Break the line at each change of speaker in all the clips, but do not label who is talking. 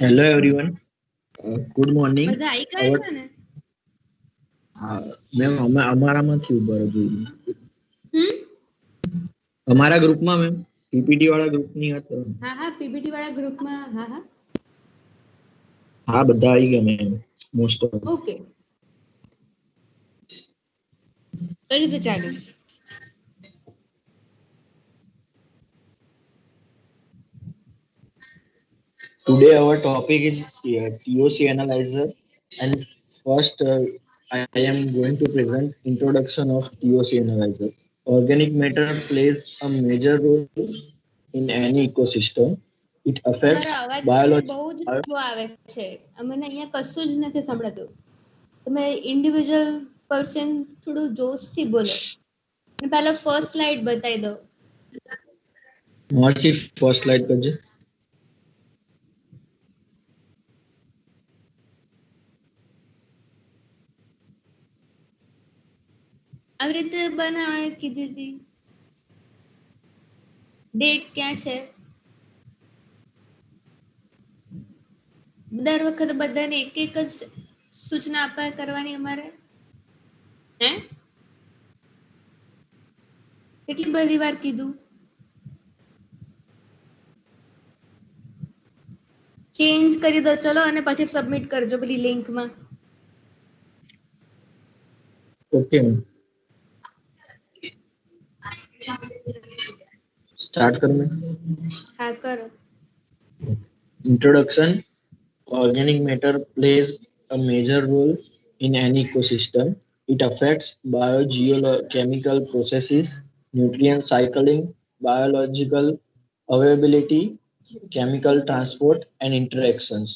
Hello everyone. Good morning.
બધા આવી ગયા
Our
છે ને?
મેમ અમારામાંથી ઉભા રહ્યો
હમ
અમારા ગ્રુપમાં મેમ પીપીટી વાળા ગ્રુપની વાત કરો.
હા હા પીપીટી વાળા ગ્રુપમાં હા હા
હા બધા આવી ગયા મેમ મોસ્ટ ઓફ.
ઓકે કઈ રીતે ચાલુ
Today our topic is TOC analyzer, and first I am going to present introduction of TOC analyzer. Organic matter plays a major role in any ecosystem. It affects
તમારો અવાજ છે ને
biology.
બહુ જ slow આવે છે. અમને અહીંયા કશું જ નથી સંભળાતું. તમે ઇન્ડિવિજ્યુઅલ પર્સન થોડું જોશથી બોલો. અને પહેલા ફર્સ્ટ સ્લાઇડ બતાવી દો.
Marcy, first slide કરજે.
આવી રીતે બનાવે કીધી હતી. ડેટ ક્યાં છે? દર વખતે બધાને એક એક જ સૂચના આપવા કરવાની અમારે હે કેટલી બધી વાર કીધું ચેન્જ કરી દો ચલો અને પછી સબમિટ કરજો પેલી લિંકમાં.
Okay, ma'am. Start kar mein.
હા કરો.
Introduction. Organic matter plays a major role in any ecosystem. It affects biogeochemical processes, nutrient cycling, biological availability, chemical transport, and interactions.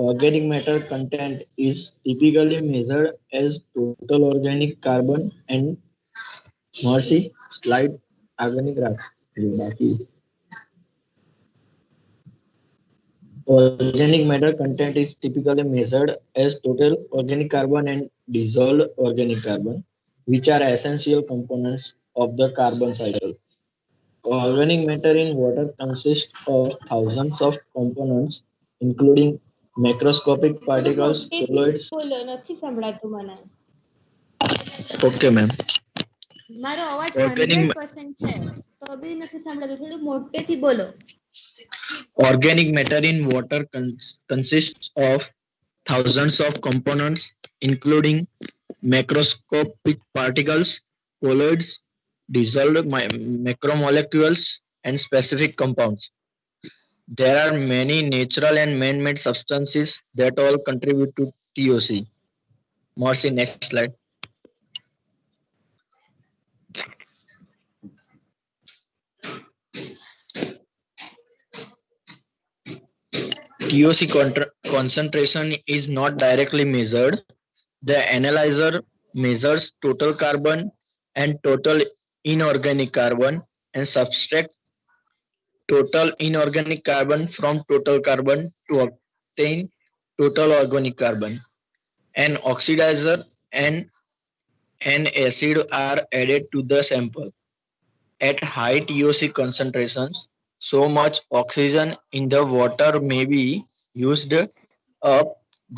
Organic matter content is typically measured as total organic carbon and mercy slide organic બાકી organic matter content is typically measured as total organic carbon and dissolved organic carbon, which are essential components of the carbon cycle. Organic matter in water consists of thousands of components, including macroscopic
થોડું
particles,
મોટેથી
colloids.
બોલો નથી સંભળાતું મને.
Okay, ma'am.
મારો અવાજ
Organic
100% છે તો બી નથી સંભળાતું. થોડું મોટેથી બોલો.
Organic matter in water consists of thousands of components, including macroscopic particles, colloids, dissolved macromolecules, and specific compounds. There are many natural and man-made substances that all contribute to TOC. Marcy, next slide. TOC concentration is not directly measured. The analyzer measures total carbon and total inorganic carbon and subtract total inorganic carbon from total carbon to obtain total organic carbon. An oxidizer and an acid are added to the sample. At high TOC concentrations, so much oxygen in the water may be used up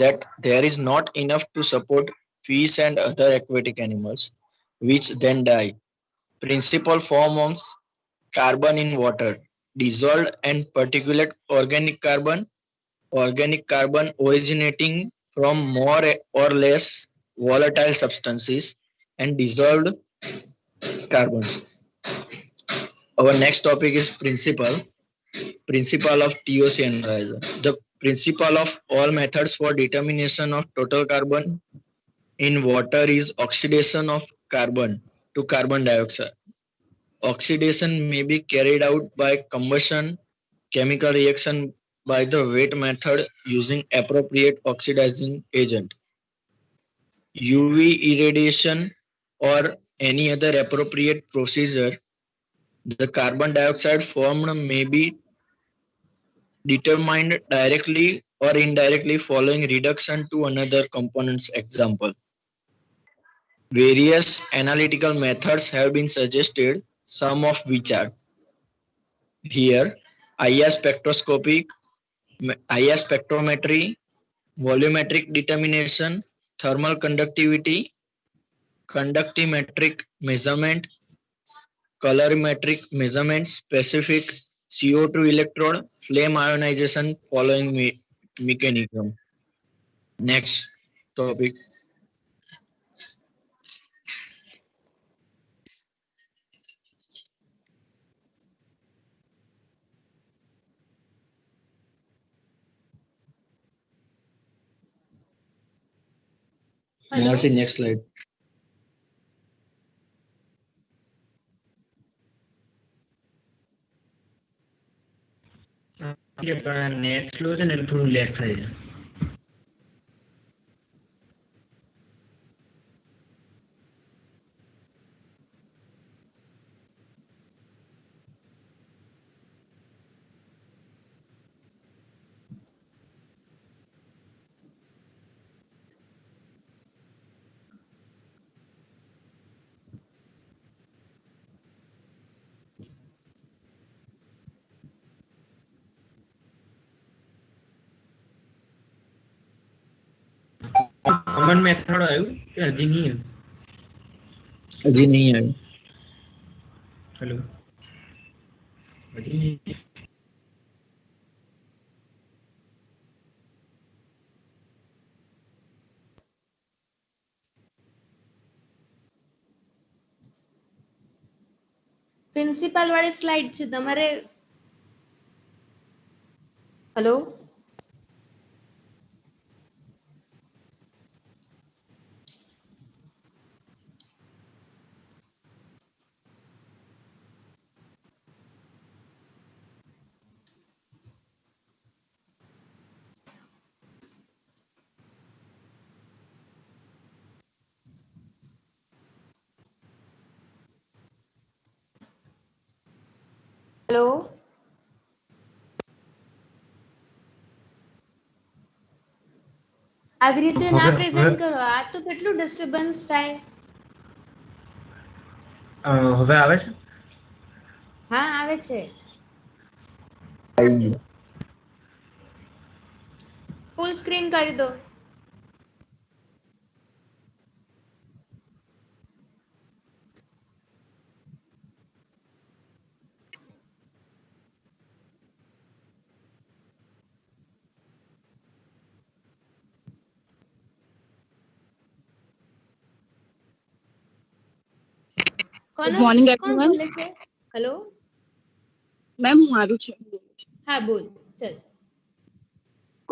that there is not enough to support fish and other aquatic animals, which then die. Principal forms carbon in water, dissolved and particulate organic carbon originating from more or less volatile substances, and dissolved carbons. Our next topic is principle of TOC analyzer. The principle of all methods for determination of total carbon in water is oxidation of carbon to carbon dioxide. Oxidation may be carried out by combustion, chemical reaction by the wet method using appropriate oxidizing agent, UV irradiation, or any other appropriate procedure. The carbon dioxide formed may be determined directly or indirectly following reduction to another component's example. Various analytical methods have been suggested, some of which are here: IR spectroscopy, IR spectrometry, volumetric determination, thermal conductivity, conductimetric measurement, colorimetric measurement, specific CO2 electrode, flame ionization following mechanism. Next topic.
Hello.
Marcy, next slide.
Net slow છે ને થોડું late થાય છે. Common method આવ્યું કે હજી નહીં આવ્યું?
હજી નહીં આવ્યું.
હેલો, હજી નહીં.
પ્રિન્સિપાલ વાળી સ્લાઇડ છે તમારે. હેલો. હેલો. આવી રીતે ના પ્રેઝન્ટ કરો, આ તો કેટલું ડિસ્ટર્બન્સ થાય.
હવે આવે છે?
હા આવે છે. ફૂલ સ્ક્રીન કરી દો.
Good morning, everyone.
Hello
Ma'am, હું આરુ છે.
હા બોલ ચલ.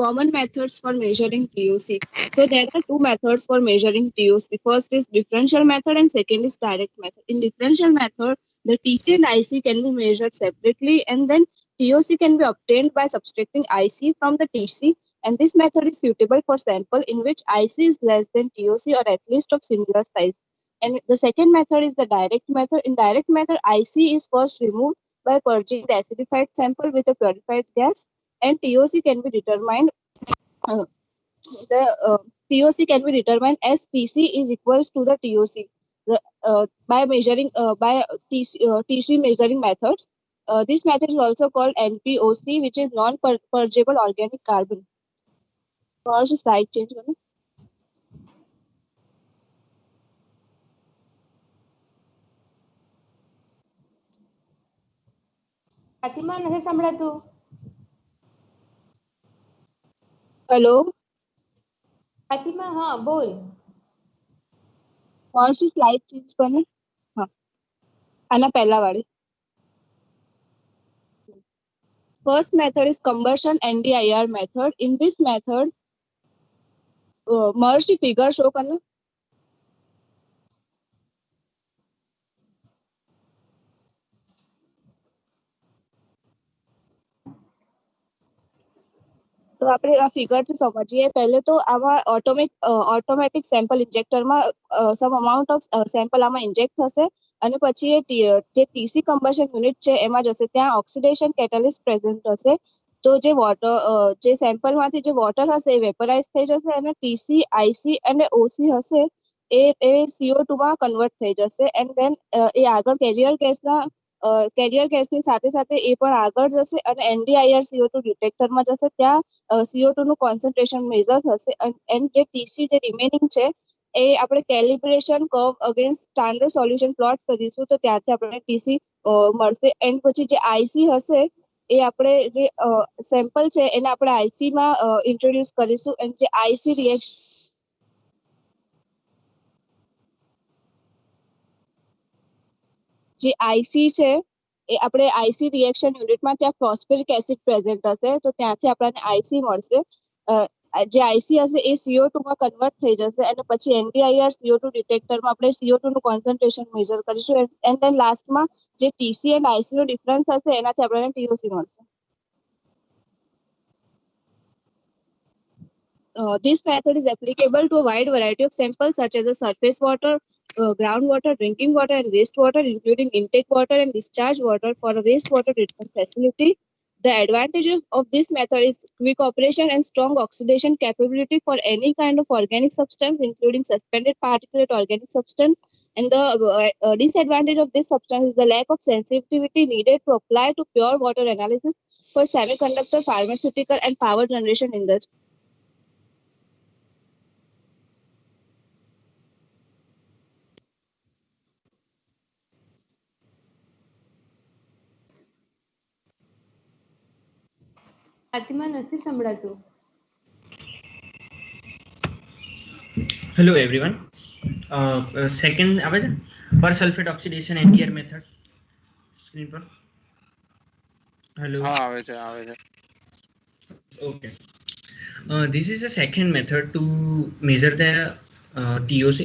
Common methods for measuring TOC. So there are two methods for measuring TOC. First is differential method and second is direct method. In differential method, the TC and IC can be measured separately and then TOC can be obtained by subtracting IC from the TC, and this method is suitable for sample in which IC is less than TOC or at least of similar size. And the second method is the direct method. In direct method, IC is first removed by purging the acidified sample with a purified gas, and TOC can be determined. TOC can be determined as TC is equals to the TOC by measuring by TC measuring methods. This method is also called NPOC, which is non-purgeable organic carbon. So slide change करो.
ફાતિમા નથી સંભળાતું.
Hello.
Fatima હા બોલ.
slide change करो. हाँ. आना पहला वाली. First method is combustion NDIR method. In this method, merged figure show करना. તો આપણે આ ફિગરથી સમજીએ. પહેલે તો આમાં ઓટોમેટિક સેમ્પલ ઇન્જેક્ટરમાં સમ અમાઉન્ટ ઓફ સેમ્પલ આમાં ઇન્જેક્ટ થશે અને પછી એ જે ટીસી કમ્બશન યુનિટ છે એમાં જશે. ત્યાં ઓક્સિડેશન કેટાલિસ્ટ પ્રેઝન્ટ હશે. તો જે સેમ્પલમાંથી જે વોટર હશે એ વેપરાઇઝ થઈ જશે અને ટીસી આઈસી અને ઓસી હશે એ CO2 માં કન્વર્ટ થઈ જશે. એન્ડ ધેન એ આગળ કેરિયર ગેસના કેરિયર ગેસની સાથે સાથે એ પણ આગળ જશે અને NDIR CO2 ડિટેક્ટરમાં જશે. ત્યાં CO2 નું કોન્સન્ટ્રેશન મેજર થશે એન્ડ જે TC જે રિમેનિંગ છે એ આપણે calibration curve against standard solution plot કરીશું તો ત્યાંથી આપણને TC મળશે. એન્ડ પછી જે IC હશે એ આપણે જે સેમ્પલ છે એને આપણે IC માં ઇન્ટ્રોડ્યુસ કરીશું એન્ડ જે IC રિએક્શન જે IC છે એ આપણે IC રિએક્શન યુનિટમાં ત્યાં ફોસ્ફેરિક એસિડ પ્રેઝન્ટ હશે તો ત્યાંથી આપણને IC મળશે. જે IC હશે એ CO2 માં કન્વર્ટ થઈ જશે અને પછી NDIR CO2 ડિટેક્ટરમાં આપણે CO2 નું કોન્સન્ટ્રેશન મેજર કરીશું એન્ડ ધેન લાસ્ટમાં જે TC એન્ડ IC નો ડિફરન્સ હશે એનાથી આપણને TOC મળશે. This method is applicable to a wide variety of samples such as the surface water, groundwater, drinking water and wastewater, including intake water and discharge water for a wastewater treatment facility. The advantages of this method is quick operation and strong oxidation capability for any kind of organic substance, including suspended particulate organic substance. And the disadvantage of this substance is the lack of sensitivity needed to apply to pure water analysis for semiconductor, pharmaceutical and power generation industry.
Fatima નથી સંભળાતું.
Hello everyone. Second આવે છે પર sulphate oxidation NDR method screen પર. Hello.
હા આવે છે.
Okay. This is the second method to measure the TOC.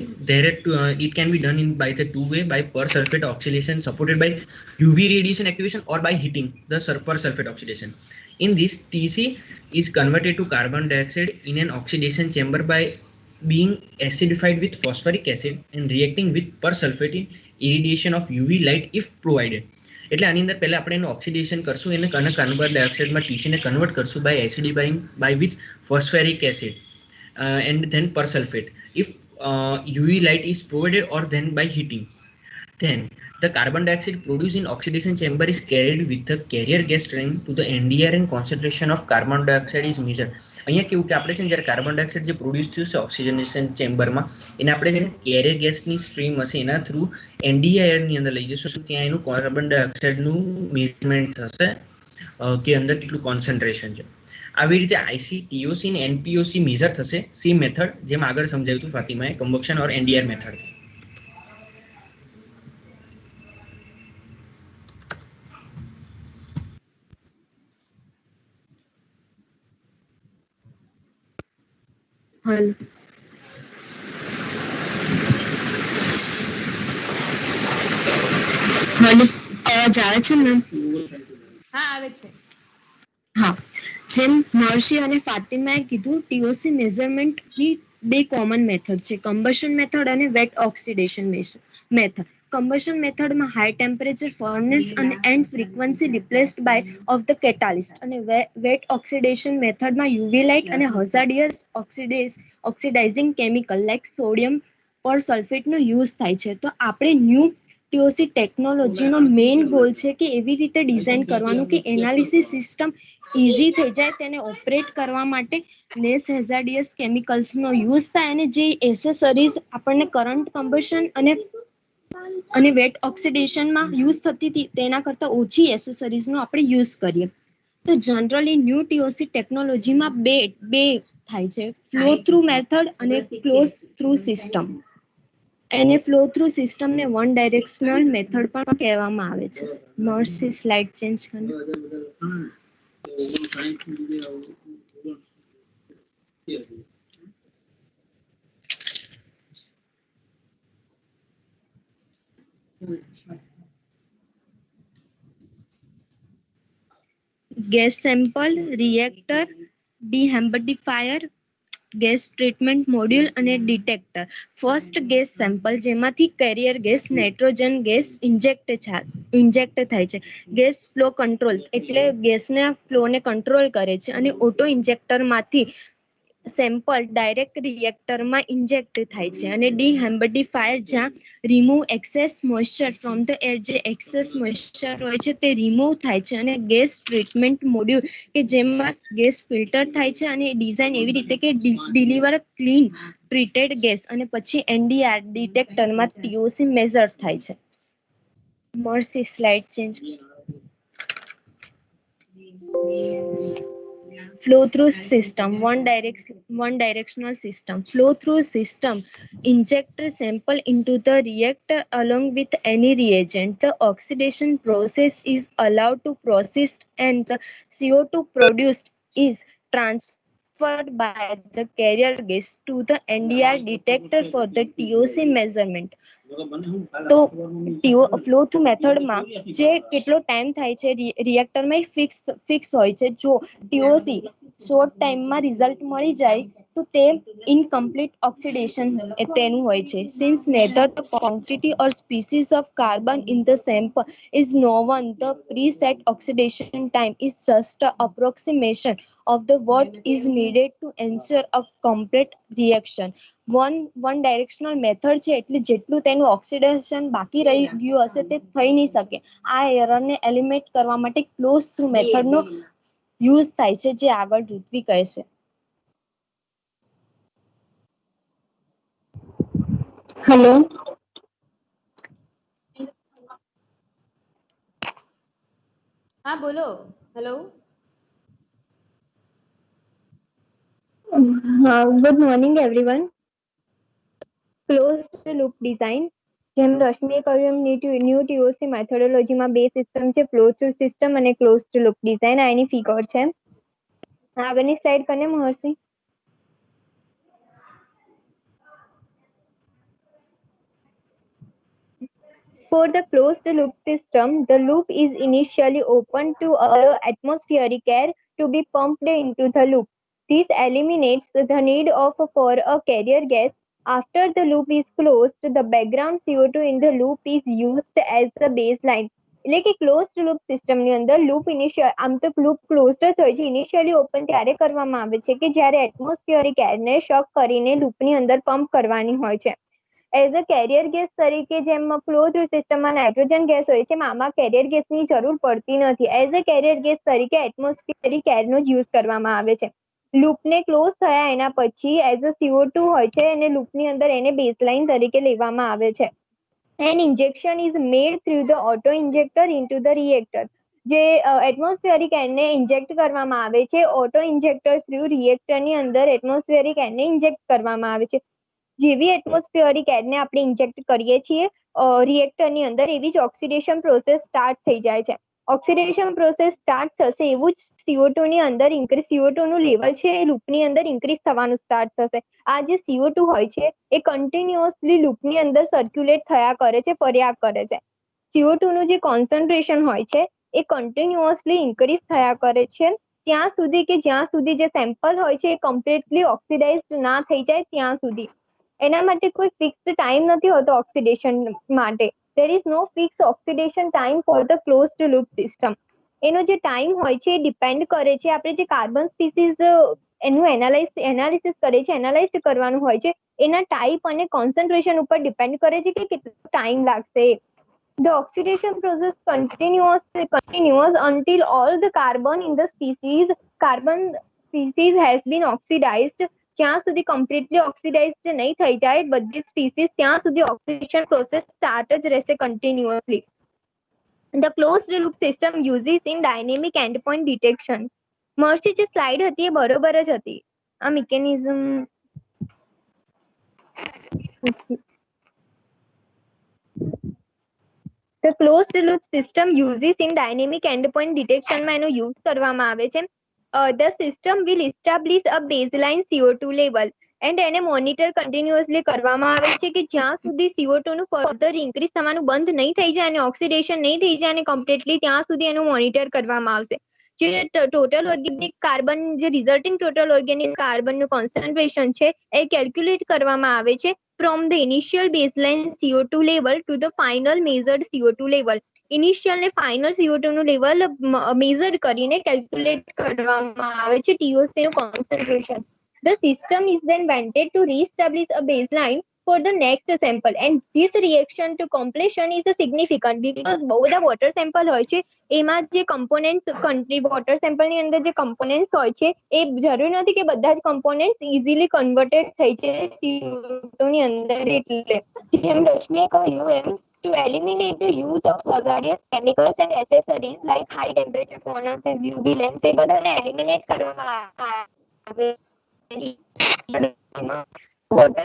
It can be done by the two way, by per sulfate oxidation supported by UV radiation activation or by heating the per sulfate oxidation. In this, TC is converted to carbon dioxide in an oxidation chamber by being acidified with phosphoric acid and reacting with per sulfate in irradiation of UV light if provided. એટલે આની અંદર પહેલા આપણે એનું oxidation કરશું એને carbon ડાયોક્સાઇડમાં ટીસીને કન્વર્ટ કરશું by acidifying by with phosphoric acid and then persulphate if UV light is provided or then by heating. Then the carbon dioxide produced in oxidation chamber is carried with the carrier gas stream to the NDR and concentration of carbon dioxide is measured. અહીંયા કેવું કે આપણે છે ને જ્યારે carbon dioxide જે produce થયું છે ઓક્સિજનેશન ચેમ્બરમાં એને આપણે છે ને કેરિયર ગેસની સ્ટ્રીમ હશે એના થ્રુ NDRની અંદર લઈ જઈશું ત્યાં એનું કાર્બન ડાયોક્સાઇડનું મેઝરમેન્ટ થશે કે અંદર કેટલું કોન્સન્ટ્રેશન છે. આવી રીતે IC, TOC અને NPOC મેઝર થશે સેમ મેથડ જેમ આગળ સમજાવ્યું હતું ફાતિમાએ કમ્બક્શન ઓર NDR મેથડ.
હલો અવાજ આવે છે મેમ?
હા આવે છે.
હા, જેમ મહર્ષિ અને ફાતિમાએ કીધું TOC મેઝરમેન્ટની બે કોમન મેથડ છે, કમ્બશન મેથડ અને વેટ ઓક્સિડેશન મેથડ. કમ્બશન મેથડમાં high temperature furnace and frequency replaced by of the catalyst અને વેટ ઓક્સિડેશન મેથડમાં યુવી લાઇટ અને hazardous oxidising chemical like sodium પર સલ્ફેટનો યુઝ થાય છે. તો આપણે ન્યૂ TOC ટેકનોલોજીનો મેઇન ગોલ છે કે એવી રીતે ડિઝાઇન કરવાનું કે એનાલિસિસ સિસ્ટમ ઇઝી થઈ જાય, તેને ઓપરેટ કરવા માટે લેસ હેઝાર્ડિયસ કેમિકલ્સનો યુઝ થાય અને જે એસેસરીઝ આપણને કરંટ કમ્બશન અને વેટ ઓક્સિડેશનમાં યુઝ થતી હતી તેના કરતાં ઓછી એસેસરીઝનો આપણે યુઝ કરીએ. તો જનરલી ન્યૂ TOC ટેકનોલોજીમાં બે થાય છે, ફ્લો થ્રુ મેથડ અને ક્લોઝ થ્રુ સિસ્ટમ. એને ફ્લો થ્રુ સિસ્ટમને વન ડાયરેક્શનલ મેથડ પણ કહેવામાં આવે છે. મર્સી સ્લાઇડ ચેન્જ કરીને gas sample, reactor, dehumidifier, gas treatment module અને ડિટેક્ટર. ફર્સ્ટ ગેસ સેમ્પલ જેમાંથી carrier gas nitrogen gas inject થાય છે. ગેસ ફ્લો કંટ્રોલ એટલે ગેસના ફ્લોને કંટ્રોલ કરે છે અને ઓટો ઇન્જેક્ટરમાંથી સેમ્પલ ડાયરેક્ટ રિએક્ટરમાં ઇન્જેક્ટ થાય છે અને ડીહેમ્બડિફાયર જ્યાં remove access moisture from the air, જે એક્સેસ મોઇસ્ચર હોય છે તે રિમૂવ થાય છે, અને ગેસ ટ્રીટમેન્ટ મોડ્યુલ કે જેમાં ગેસ ફિલ્ટર થાય છે અને ડિઝાઇન એવી રીતે કે ડિલિવર ક્લીન ટ્રીટેડ ગેસ, અને પછી એનડીઆર ડિટેક્ટરમાં ટીઓસી મેઝર થાય છે. મર્સી slide change. Flow through system, one directional system. Flow through system inject sample into the reactor along with any reagent. The oxidation process is allowed to proceed and the CO2 produced is transferred by the carrier gas to the NDR detector for the TOC measurement. તો flow through મેથડમાં જે કેટલો time થાય છે રિએક્ટરમાં fix હોય છે. જો ટીઓસી short ટાઈમમાં રિઝલ્ટ મળી જાય તો તે ઇનકમ્પ્લીટ ઓક્સિડેશન તેનું હોય છે. Since neither the quantity or species of carbon in the sample is known, the preset oxidation time is just a approximation of the what is needed to ensure a complete reaction. One directional method છે એટલે જેટલું તેનું oxidation બાકી રહી ગયું હશે તે થઈ નહીં શકે. આ એરરને એલિમિનેટ કરવા માટે ક્લોઝ થ્રુ મેથડનો યુઝ થાય છે, જે આગળ ઋત્વી કહે છે.
હેલો.
હા બોલો. Hello.
Good morning everyone. Closed loop design, જેમ રશ્મિએ કહ્યું એમ ન્યૂ ટીઓસી મેથોડોલોજીમાં બે સિસ્ટમ છે, ફ્લો થ્રુ સિસ્ટમ અને ક્લોઝડ લૂપ ડિઝાઇન. આ એની ફિગર છે. આગળની સ્લાઇડ કને મહર્ષિ? For the closed loop system, the loop is initially open to allow atmospheric air to be pumped into the loop. This eliminates the need for a carrier gas. After the loop is closed, the background CO2 in the loop is used as the baseline. એટલે કે closed loop સિસ્ટમની અંદર loop આમ તો loop closed જ હોય છે. Initially open ત્યારે કરવામાં આવે છે કે જ્યારે એટમોસ્ફિયરિક એરને શોક કરીને લૂપની અંદર પંપ કરવાની હોય છે. એઝ અ કેરિયર ગેસ તરીકે જેમ ફ્લો થ્રુ સિસ્ટમમાં નાઇટ્રોજન ગેસ હોય છે, આમાં કેરિયર ગેસની જરૂર પડતી નથી. એઝ અ કેરિયર ગેસ તરીકે એટમોસ્ફિયરિક એરનો જ યુઝ કરવામાં આવે છે. લૂપને ક્લોઝ થયા એના પછી એઝ અ CO2 હોય છે અને લૂપની અંદર એને બેઝલાઇન તરીકે લેવામાં આવે છે. An injection is made through the auto injector into the reactor. જે એટમોસ્ફિયરિક એરને ઇન્જેક્ટ કરવામાં આવે છે, ઓટો ઇન્જેક્ટર થ્રુ રિએક્ટરની અંદર એટમોસ્ફિયરિક એરને ઇન્જેક્ટ કરવામાં આવે છે. જેવી એટમોસ્ફિયરિક એરને આપણે ઇન્જેક્ટ કરીએ છીએ રિએક્ટરની અંદર, એવી જ ઓક્સિડેશન પ્રોસેસ સ્ટાર્ટ થઈ જાય છે. ઓક્સિડેશન પ્રોસેસ સ્ટાર્ટ થશે એવું જ CO2 ની અંદર CO2 નું લેવલ છે એ લૂપની અંદર ઇન્ક્રીઝ થવાનું સ્ટાર્ટ થશે. આ જે CO2 હોય છે એ કન્ટિન્યુઅસલી લૂપની અંદર સર્ક્યુલેટ થયા કરે છે, ફર્યા કરે છે. CO2 નું જે કોન્સન્ટ્રેશન હોય છે એ કન્ટિન્યુઅસલી ઇન્ક્રીઝ થયા કરે છે ત્યાં સુધી કે જ્યાં સુધી જે સેમ્પલ હોય છે એ કમ્પ્લીટલી ઓક્સિડાઇઝડ ના થઈ જાય ત્યાં સુધી. એના માટે કોઈ ફિક્સ્ડ ટાઈમ નથી હોતો ઓક્સિડેશન માટે. there is no fixed oxidation time for the closed loop system. એનો જે ટાઈમ હોય છે એ ડિપેન્ડ કરે છે આપણે જે કાર્બન સ્પીસીઝ એનું એનાલિસિસ કરે છે, એનાલાઇઝ કરવાનું હોય છે, એના ટાઈપ અને કોન્સન્ટ્રેશન ઉપર ડિપેન્ડ કરે છે કે કેટલો ટાઈમ લાગશે. The oxidation process continuous until all the carbon in the species has been oxidized. જ્યાં સુધી કમ્પ્લીટલી ઓક્સિડાઇઝડ નહીં થઈ જાય બધી સ્પીસીસ ત્યાં સુધી ઓક્સિડેશન પ્રોસેસ સ્ટાર્ટ જ રહેશે continuously. The closed loop system uses in dynamic endpoint detection. Mersey જે સ્લાઇડ હતી એ બરોબર જ હતી. આ mechanism The closed loop system uses in dynamic endpoint detection માં એનો યુઝ કરવામાં આવે છે. The system will establish a baseline CO2 level and એને મોનિટર કન્ટિન્યુઅસલી કરવામાં આવે છે કે જ્યાં સુધી CO2 નું ફર્ધર ઇન્ક્રીઝ થવાનું બંધ નહીં થઈ જાય અને ઓક્સિડેશન નહીં થઈ જાય અને કમ્પ્લીટલી ત્યાં સુધી એનું મોનિટર કરવામાં આવશે. જે ટોટલ ઓર્ગેનિક કાર્બન, જે રિઝલ્ટિંગ ટોટલ ઓર્ગેનિક કાર્બનનું કોન્સન્ટ્રેશન છે એ કેલ્ક્યુલેટ કરવામાં આવે છે from the initial baseline CO2 level to the final measured CO2 level. Initial ને ફાઇનલ CO2 નું લેવલ મેઝર કરીને કેલ્ક્યુલેટ કરવામાં આવે છે TOC નું concentration. The system is then vented to re-establish a baseline for the next sample, and this reaction to completion is significant because બહુ બધા water sample હોય છે એમાં જે કમ્પોનેન્ટ્સ વોટર સેમ્પલ ની અંદર જે કમ્પોનેન્ટ્સ હોય છે એ જરૂરી નથી કે બધા જ કમ્પોનેન્ટ્સ ઇઝીલી કન્વર્ટેડ થઈ જાય CO2 ની અંદર. એટલે જેમ રશ્મિએ કહ્યું એમ to eliminate the use of hazardous chemicals and accessories like high temperature furnace and UV lamps એ બધાને eliminate કરવામાં આવે. વોટર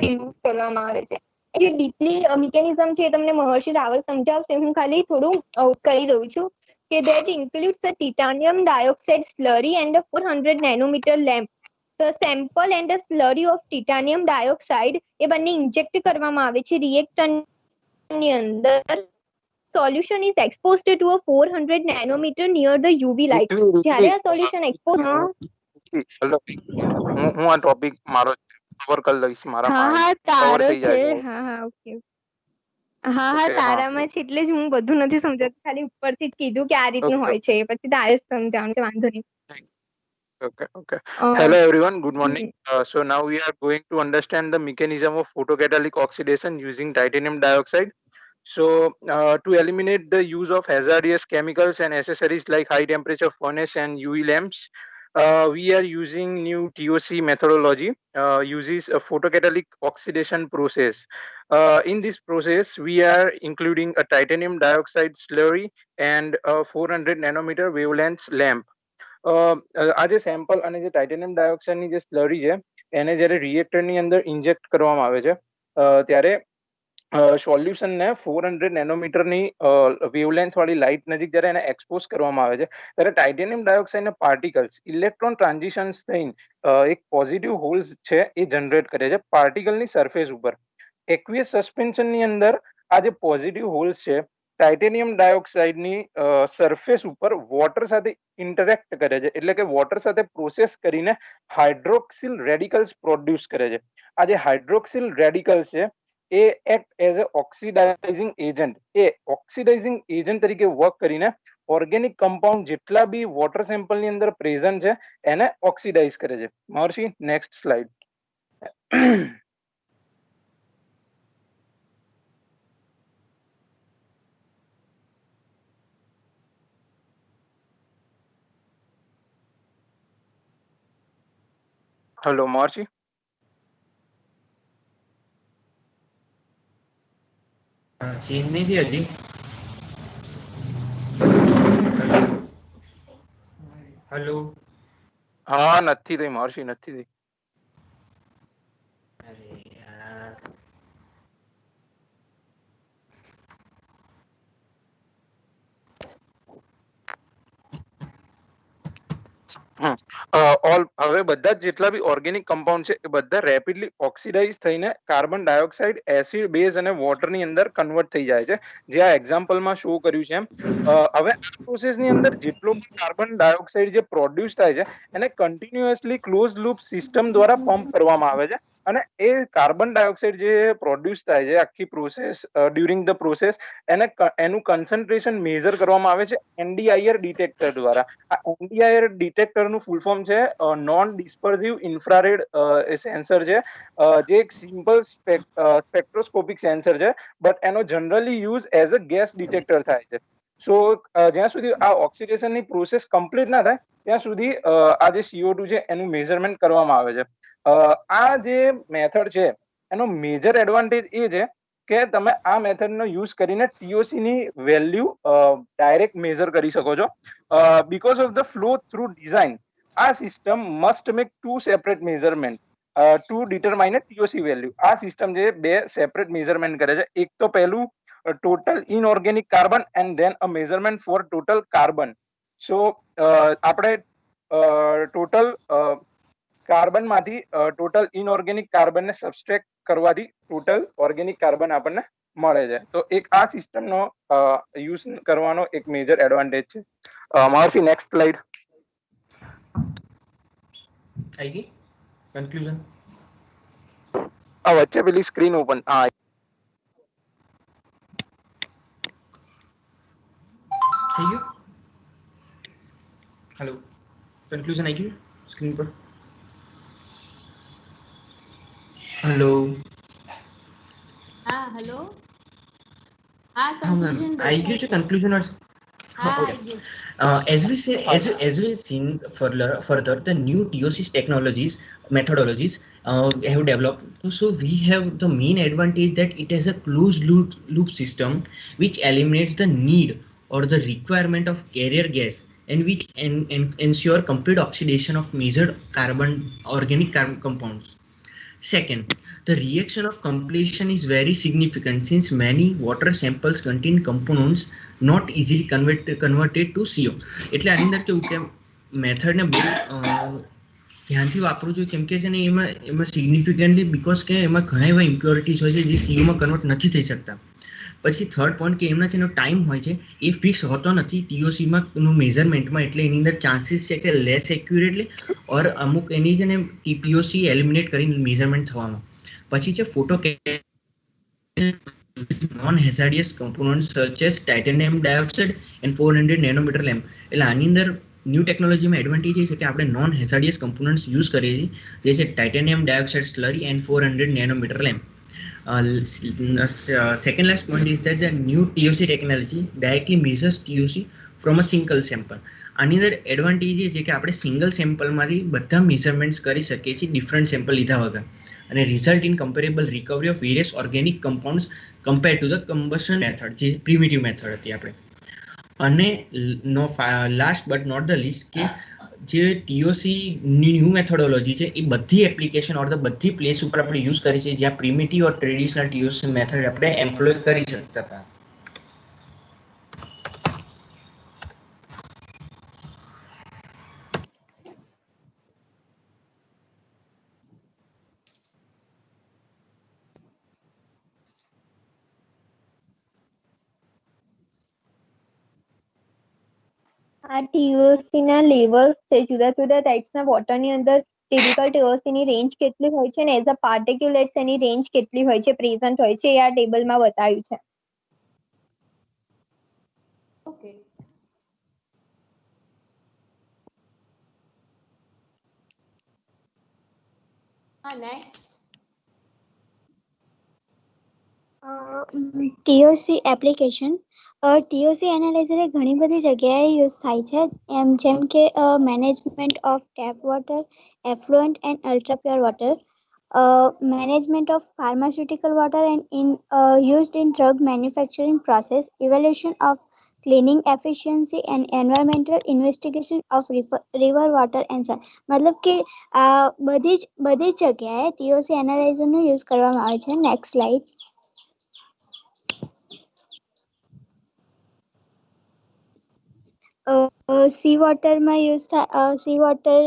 યુઝ કરવામાં આવે છે. જે ડીપલી મિકેનિઝમ છે એ તમને મહર્ષિ રાવલ સમજાવશે. હું ખાલી થોડું કહી દઉં છું કે that includes a titanium dioxide slurry and a 400 nanometer lamp. The sample and a slurry of titanium dioxide એ બંને ઇન્જેક્ટ કરવામાં આવે છે રિએક્ટરની અંદર. Solution is exposed to a 400 nanometer near the UV light. જ્યારે આ સોલ્યુશન એક્સપોઝ
હું આ topic મારો કવર કરી લઈશ મારા
હા
કવર
તારો
થઈ
છે.
જાય.
હા ઓકે. હા તારામાં છે એટલે જ હું બધું નથી સમજાતી, ખાલી ઉપરથી જ કીધું કે આ રીતનું હોય છે, પછી તારે સમજાવવાનું છે, વાંધો નહીં.
Okay. Hello everyone, good morning. So now we are going to understand the mechanism of photocatalytic oxidation using titanium dioxide. So to eliminate the use of hazardous chemicals and accessories like high temperature furnace and UV lamps, we are using new TOC methodology, uses a photocatalytic oxidation process. In this process, we are including a titanium dioxide slurry and a 400 nanometer wavelength lamp. આ જે sample અને જે titanium ડાયોક્સાઇડની જે slurry છે એને જ્યારે રિએક્ટરની અંદર inject કરવામાં આવે છે ત્યારે સોલ્યુશનને 400 નેનોમીટરની વેવલેન્થ વાળી લાઇટ નજીક જ્યારે એને એક્સપોઝ કરવામાં આવે છે ત્યારે ટાઇટેનિયમ ડાયોક્સાઇડના પાર્ટિકલ્સ ઇલેક્ટ્રોન ટ્રાન્ઝિશન્સ થઈને એક પોઝિટિવ હોલ્સ છે એ જનરેટ કરે છે પાર્ટિકલની સરફેસ ઉપર. એક્વિયસ સસ્પેન્શનની અંદર આ જે પોઝિટિવ હોલ્સ છે ટાઇટેનિયમ ડાયોક્સાઇડની સરફેસ ઉપર વોટર સાથે ઇન્ટરેક્ટ કરે છે, એટલે કે વોટર સાથે પ્રોસેસ કરીને હાઇડ્રોક્સિલ રેડિકલ્સ પ્રોડ્યુસ કરે છે. આ જે હાઇડ્રોક્સિલ રેડિકલ્સ છે એ act as a oxidizing agent, એ ઓક્સિડાઇઝિંગ એજન્ટ તરીકે વર્ક કરીને ઓર્ગેનિક કમ્પાઉન્ડ જેટલા બી વોટર સેમ્પલની અંદર પ્રેઝન્ટ છે એને ઓક્સિડાઇઝ કરે છે. મહર્ષિ, નેક્સ્ટ સ્લાઇડ. હેલો મહર્ષિ.
ચેન્જ નહીં થઈ હજી. હેલો.
હા નથી થઈ મહર્ષિ, નથી થઈ.
અરે યાર.
ઓલ હવે બધા જેટલા બી ઓર્ગેનિક કમ્પાઉન્ડ છે એ બધા રેપિડલી ઓક્સિડાઇઝ થઈને કાર્બન ડાયોક્સાઇડ, એસિડ, બેઝ અને વોટરની અંદર કન્વર્ટ થઈ જાય છે, જે આ એક્ઝામ્પલમાં શો કર્યું છે એમ. હવે આ પ્રોસેસની અંદર જેટલો કાર્બન ડાયોક્સાઇડ જે પ્રોડ્યુસ થાય છે એને કન્ટિન્યુઅસલી ક્લોઝ લૂપ સિસ્ટમ દ્વારા પમ્પ કરવામાં આવે છે અને એ કાર્બન ડાયોક્સાઇડ જે પ્રોડ્યુસ થાય છે આખી પ્રોસેસ ડ્યુરિંગ ધ પ્રોસેસ એનું કન્સન્ટ્રેશન મેઝર કરવામાં આવે છે એનડીઆઈઆર ડિટેક્ટર દ્વારા. આ એનડીઆઈઆર ડિટેક્ટરનું ફૂલ ફોર્મ છે નોન ડિસ્પર્સિવ ઇન્ફ્રારેડ સેન્સર છે, જે એક સિમ્પલ સ્પેક્ટ્રોસ્કોપિક સેન્સર છે, બટ એનો generally use as a gas detector થાય છે. સો જ્યાં સુધી આ ઓક્સિડેશનની પ્રોસેસ કમ્પ્લીટ ના થાય ત્યાં સુધી આ જે CO2 છે એનું મેઝરમેન્ટ કરવામાં આવે છે. આ જે મેથડ છે એનો મેજર એડવાન્ટેજ એ છે કે તમે આ મેથડનો યુઝ કરીને TOC ની વેલ્યુ ડાયરેક્ટ મેઝર કરી શકો છો. Because of the flow through design આ system must make to separate measurement to determine TOC value. આ સિસ્ટમ જે બે સેપરેટ મેઝરમેન્ટ કરે છે, એક તો પહેલું total inorganic carbon and then a measurement for total carbon. So આપણે ટોટલ કાર્બન માંથી ટોટલ ઇનઓર્ગેનિક કાર્બનને સબસ્ટ્રેક્ટ કરવાથી ટોટલ ઓર્ગેનિક કાર્બન આપણને મળે છે. તો એક આ સિસ્ટમનો યુઝ કરવાનો એક મેજર એડવાન્ટેજ છે. મહર્ષિ, નેક્સ્ટ સ્લાઇડ.
આવી ગઈ કન્ક્લુઝન.
આ વચ્ચે પેલી સ્ક્રીન ઓપન. હા,
થઈ ગયું. હેલો, કન્ક્લુઝન આવી ગયું સ્ક્રીન પર. હેલો.
હા હેલો. હા
હા મેમ,
કન્ક્લુઝન
આવી ગયું છે કન્ક્લુઝન?
હા
Okay.
આવી ગયું.
As we say, as we seen further, the new TOCs technologies methodologies have developed. So we have the main advantage that it has a closed loop system which eliminates the need or the requirement of carrier gas and which ensure complete oxidation of measured carbon organic carbon compounds. Second, the reaction of completion is very significant since many water samples contain components not easily converted to CO. એટલે આની અંદર કેવું કે મેથડને બહુ ધ્યાનથી વાપરવું જોઈએ કેમ કે છે ને એમાં સિગ્નિફિકન્ટલી બીકોઝ કે એમાં ઘણા એવા ઇમ્પ્યોરિટીઝ હોય છે જે સીઓમાં કન્વર્ટ નથી થઈ શકતા. પછી થર્ડ પોઈન્ટ કે એમના જેનો ટાઈમ હોય છે એ ફિક્સ હોતો નથી ટીઓસીમાં મેઝરમેન્ટમાં, એટલે એની અંદર ચાન્સીસ છે કે લેસ એક્યુરેટલી ઓર અમુક એની છે ને પીઓસી એલિમિનેટ કરીને મેઝરમેન્ટ થવામાં. પછી છે photo non hazardous component such as titanium dioxide and 400 nanometer lamp. એટલે આની અંદર ન્યૂ ટેકનોલોજીમાં એડવાન્ટેજ એ છે કે આપણે નોન હેઝાર્ડિયસ કમ્પોનન્ટ્સ યુઝ કરીએ છીએ, જે છે titanium dioxide slurry and 400 nanometer lamp. Second last point is that the new TOC technology directly measures TOC from a single sample. આની અંદર એડવાન્ટેજ એ છે કે આપણે સિંગલ સેમ્પલમાંથી બધા મેઝરમેન્ટ્સ કરી શકીએ છીએ ડિફરન્ટ સેમ્પલ લીધા વગર, અને result in comparable recovery of various organic compounds compare to the combustion method, જે પ્રિમિટિવ મેથડ હતી આપણે. અને last but not the least કે જે ટીઓસી ન્યૂ મેથોડોલોજી છે એ બધી એપ્લિકેશન ઓર બધી પ્લેસ ઉપર આપણે યુઝ કરીએ છીએ જ્યાં પ્રિમિટિવ ઓર ટ્રેડિશનલ ટીઓસી મેથડ આપણે એમ્પ્લોય કરી શકતા હતા.
આ TOC ના લેવલ્સ છે, જુદા જુદા ટાઈપ્સના વોટરની અંદર ટિપિકલ TOC ની રેન્જ કેટલી હોય છે ને એઝ અ પાર્ટિક્યુલેટ્સ એની રેન્જ કેટલી હોય છે, પ્રેઝન્ટ હોય છે, એ આ ટેબલમાં બતાવ્યું છે.
ઓકે. હા next.
TOC application. TOC analyzer એ ઘણી બધી જગ્યાએ યુઝ થાય છે, જેમ કે management of tap water, effluent and ultra pure water, management of pharmaceutical water and used in drug manufacturing process, evaluation of cleaning efficiency and environmental investigation of river water and sun. મતલબ કે બધી જ જગ્યાએ TOC એનાલાઇઝરનો use કરવામાં આવે છે. Next slide. Sea વોટરમાં use થાય, sea water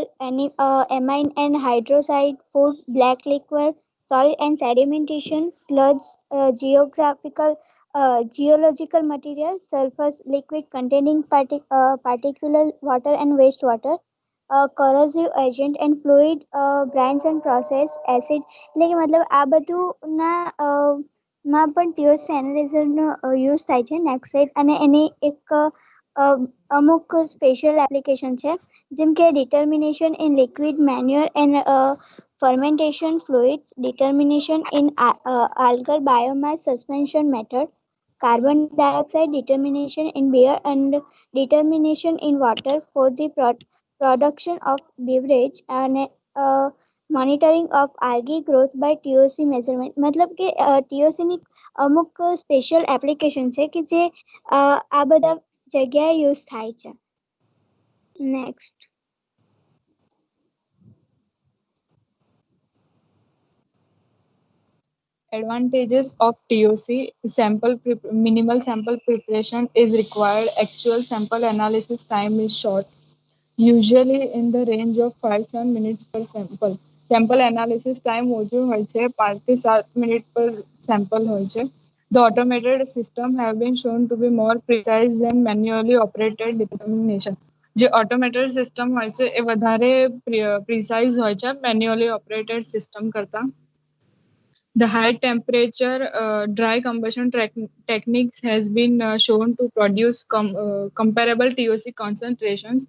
amine and hydroxide, food, black liquid, soil and sedimentation, sludge, geological material, surface liquid containing particular water and wastewater, corrosive agent and fluid, brands and process, acid. એટલે કે મતલબ આ બધું માં પણ TOC એનાલાઇઝરનો use થાય છે. Next side. અને એની એક અમુક સ્પેશિયલ એપ્લિકેશન છે, જેમ કે determination in liquid manure and fermentation fluids, determination in algal biomass suspension method, carbon dioxide determination in beer, and determination in water for the production of beverage, and monitoring of algae growth by TOC measurement. મતલબ કે TOC ની અમુક special application છે કે જે આ બધા જગ્યાએ યુઝ થાય છે. Next.
Advantages of TOC: minimal sample preparation is required. Actual sample analysis time is short, usually in the range of 5-7 minutes per sample. Sample analysis time ઓછું હોય છે, 5 થી 7 મિનિટ પર sample હોય છે. The automated system have been shown to be more precise than manually operated determination. જે automated system હોય છે એ વધારે precise હોય છે manually operated system કરતા. The high temperature dry combustion techniques has been shown to produce comparable TOC concentrations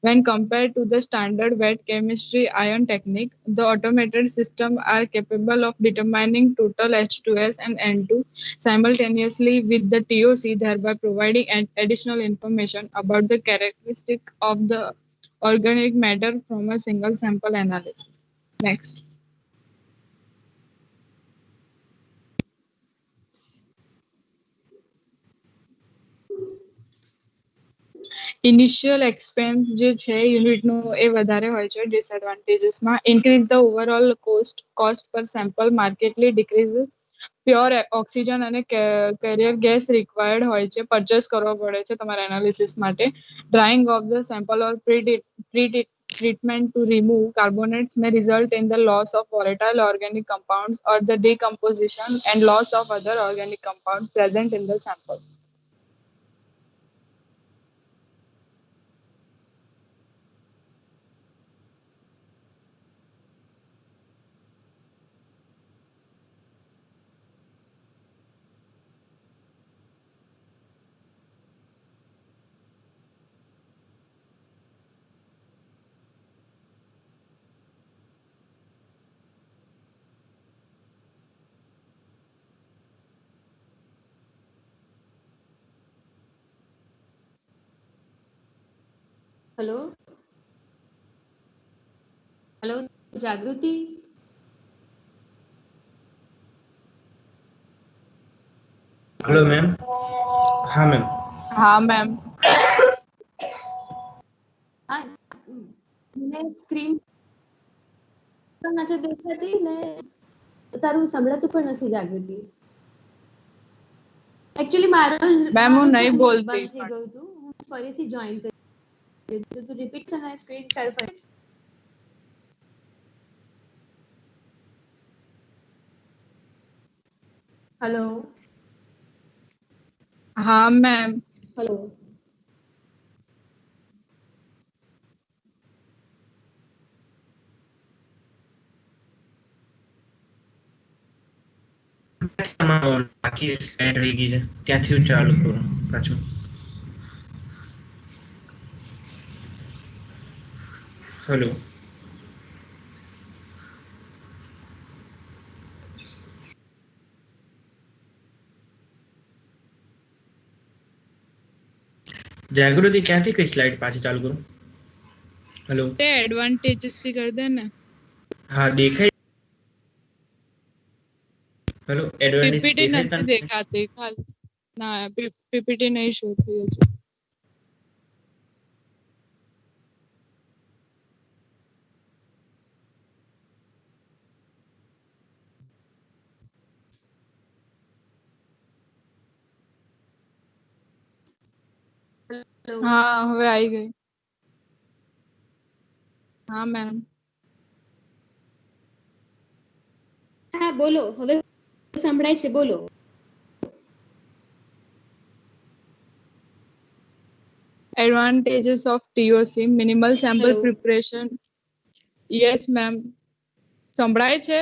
When compared to the standard wet chemistry ion technique, the automated systems are capable of determining total H2S and N2 simultaneously with the TOC, thereby providing additional information about the characteristic of the organic matter from a single sample analysis. Next. Initial expense જે છે યુનિટનું એ વધારે હોય છે ડિસએડવાન્ટેજીસમાં increase the overall cost પર sample માર્કેટલી decrease pure oxygen અને carrier gas required હોય છે પરચેસ કરવો પડે છે તમારા એનાલિસિસ માટે drawing of the sample or pre treatment to remove carbonates may result in the loss of volatile organic compounds or the decomposition and loss of other organic compounds present in the sample.
Hello hello जागृति
hello ma'am हाँ ma'am
हाँ ma'am
हाँ મને screen પણ નથી દેખાતી ને તારું સંભળાતું પણ નથી જાગૃતિ એકચ્યુઅલી મારો
મેમ હું નહીં બોલતી
બંધ થઈ ગયું હતું હું ફરીથી જોઈન કરી તો રિપીટ કરना સ્ક્રીન શેર ફરી हेलो
हाँ मैम
हेलो
બાકી સ્લાઇડ રહી ગઈ છે ત્યાંથી હું ચાલુ કરું પાછું હેલો જાગૃતિ ક્યાંથી કઈ સ્લાઇડ પાછી ચાલુ કરું હેલો
તે એડવાન્ટેजेस થી કરી દે ને
હા દેખાય હેલો એડવાન્ટેજ
પીપીટી
દેખાય
નથી
તને
દેખાતી ખાલી ના પીપીટી નહીં શો થઈ હજુ હા હવે આવી ગઈ હા મેમ
હા બોલો હવે સંભળાય છે બોલો
advantages of TOC minimal sample
Hello.
preparation yes ma'am સંભળાય છે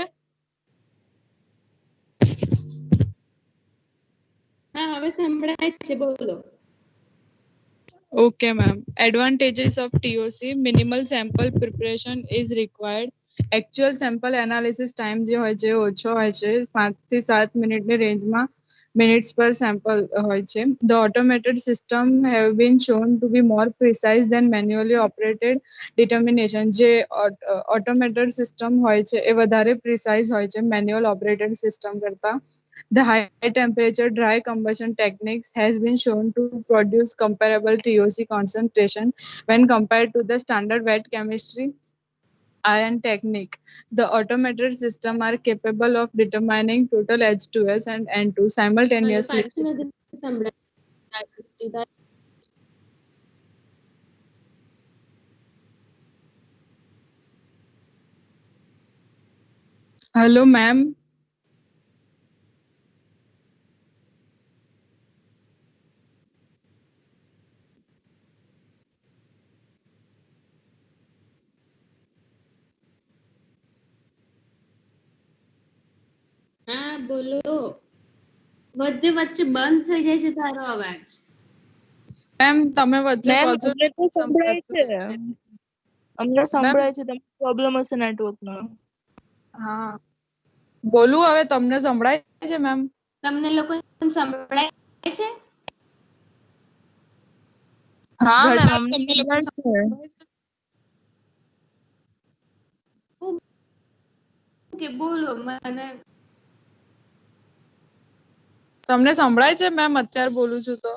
હા હવે સંભળાય છે બોલો
Okay, ma'am. Advantages of TOC minimal sample preparation is required. Actual sample analysis time જે હોય છે ઓછો હોય છે 5 થી 7 મિનિટની રેન્જમાં minutes per sample હોય છે. The automated system have been shown to be more precise than manually operated determination. જે automated system હોય છે એ વધારે precise હોય છે manual operated system કરતા. The high temperature dry combustion techniques has been shown to produce comparable TOC concentration when compared to the standard wet chemistry ion technique. The automated system are capable of determining total H2S and N2 simultaneously. Hello, ma'am.
હા બોલો વચ્ચે વચ્ચે બંધ થઈ જાય છે તારો અવાજ
મેમ તમે વચ્ચે
મેમ
કહો છો
અમને તો સંભળાય છે,
સંભળાતું.
અમને સંભળાય છે, તમને પ્રોબ્લેમ હશે નેટવર્કનો.
હા બોલું હવે તમને સંભળાય છે મેમ?
તમને લોકો સંભળાય છે?
હા મેમ
ઘટના
અમને
તમને લોકો
સંભળાય છે.
સંભળાય છે?
કે બોલો મને
તમને સંભળાય છે મેમ અત્યારે બોલું છું તો?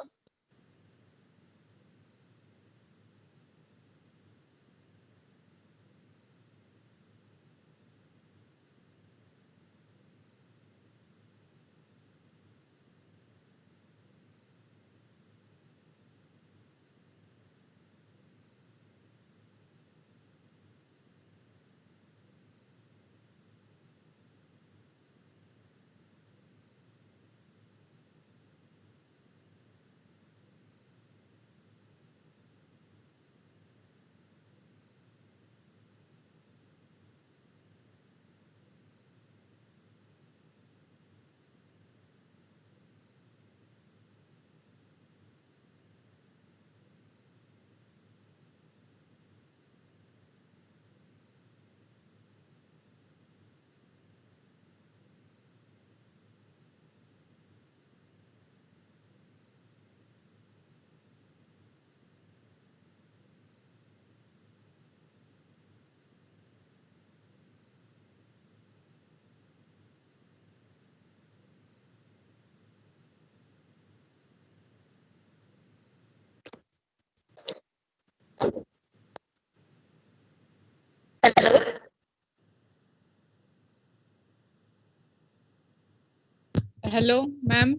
Hello ma'am.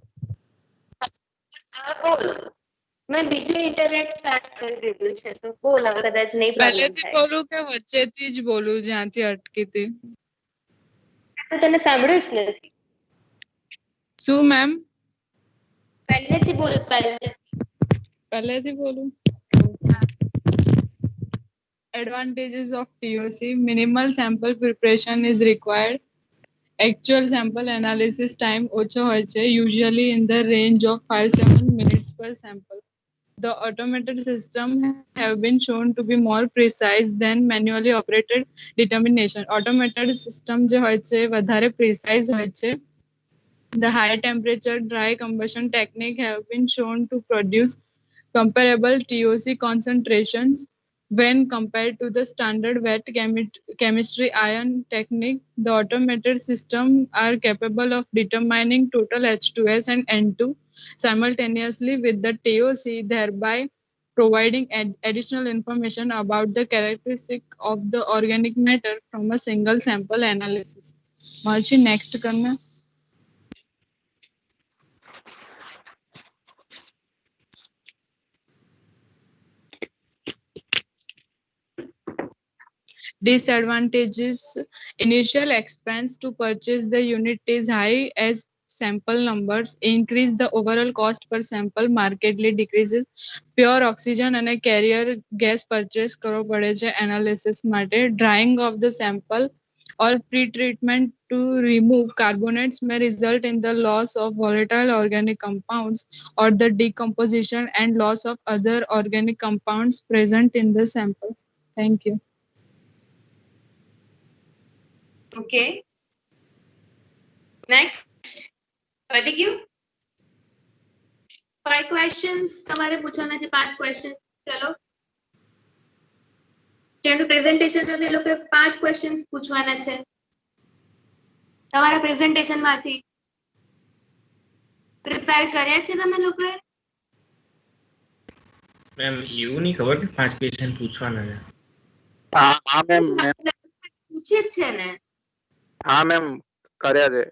બોલ. મેં બીજું ઇન્ટરનેટ સ્ટાર્ટ કરી દીધું છે તો બોલ, હવે કદાચ નહીં પ્રોબ્લેમ
પહેલેથી
થાય.
બોલું કે વચ્ચેથી જ બોલું જ્યાંથી અટકી હતી?
તો તને સાંભળ્યું જ નથી.
શું મેમ?
પહેલેથી બોલ,
પહેલેથી બોલું? Advantages of TOC: minimal sample preparation is required. Actual sample analysis time ઓછો હોય છે, usually in the range of 5-7 minutes per sample. The automated system have been shown to be more precise than manually operated determination. Automated system જે હોય છે વધારે precise હોય છે. The high temperature dry combustion technique have been shown to produce comparable TOC concentrations when compared to the standard wet chemistry ion technique. The automated system are capable of determining total H2S and N2 simultaneously with the TOC, thereby providing additional information about the characteristic of the organic matter from a single sample analysis. Marchi, next करना. Disadvantages: initial expense to purchase the unit is high as sample numbers increase. The overall cost per sample markedly decreases. Pure oxygen and a carrier gas purchase કરવો પડે છે analysis માટે. Drying of the sample or pre-treatment to remove carbonates may result in the loss of volatile organic compounds or the decomposition and loss of other organic compounds present in the sample. Thank you.
Okay. Next. પતી ગયું? 5 questions તમારે પૂછવાના છે, 5 questions. ચલો. જેનું presentation છે તે લોકો 5 questions પૂછવાના છે તમારા પ્રેઝન્ટેશન માંથી. પ્રિપેર કર્યા છે તમે લોકોએ?
મેમ એવું નહીં ખબર કે 5 ક્વેશ્ચન પૂછવાના છે.
હા મેમ,
પૂછે જ છે ને.
હા મેમ કર્યા છે,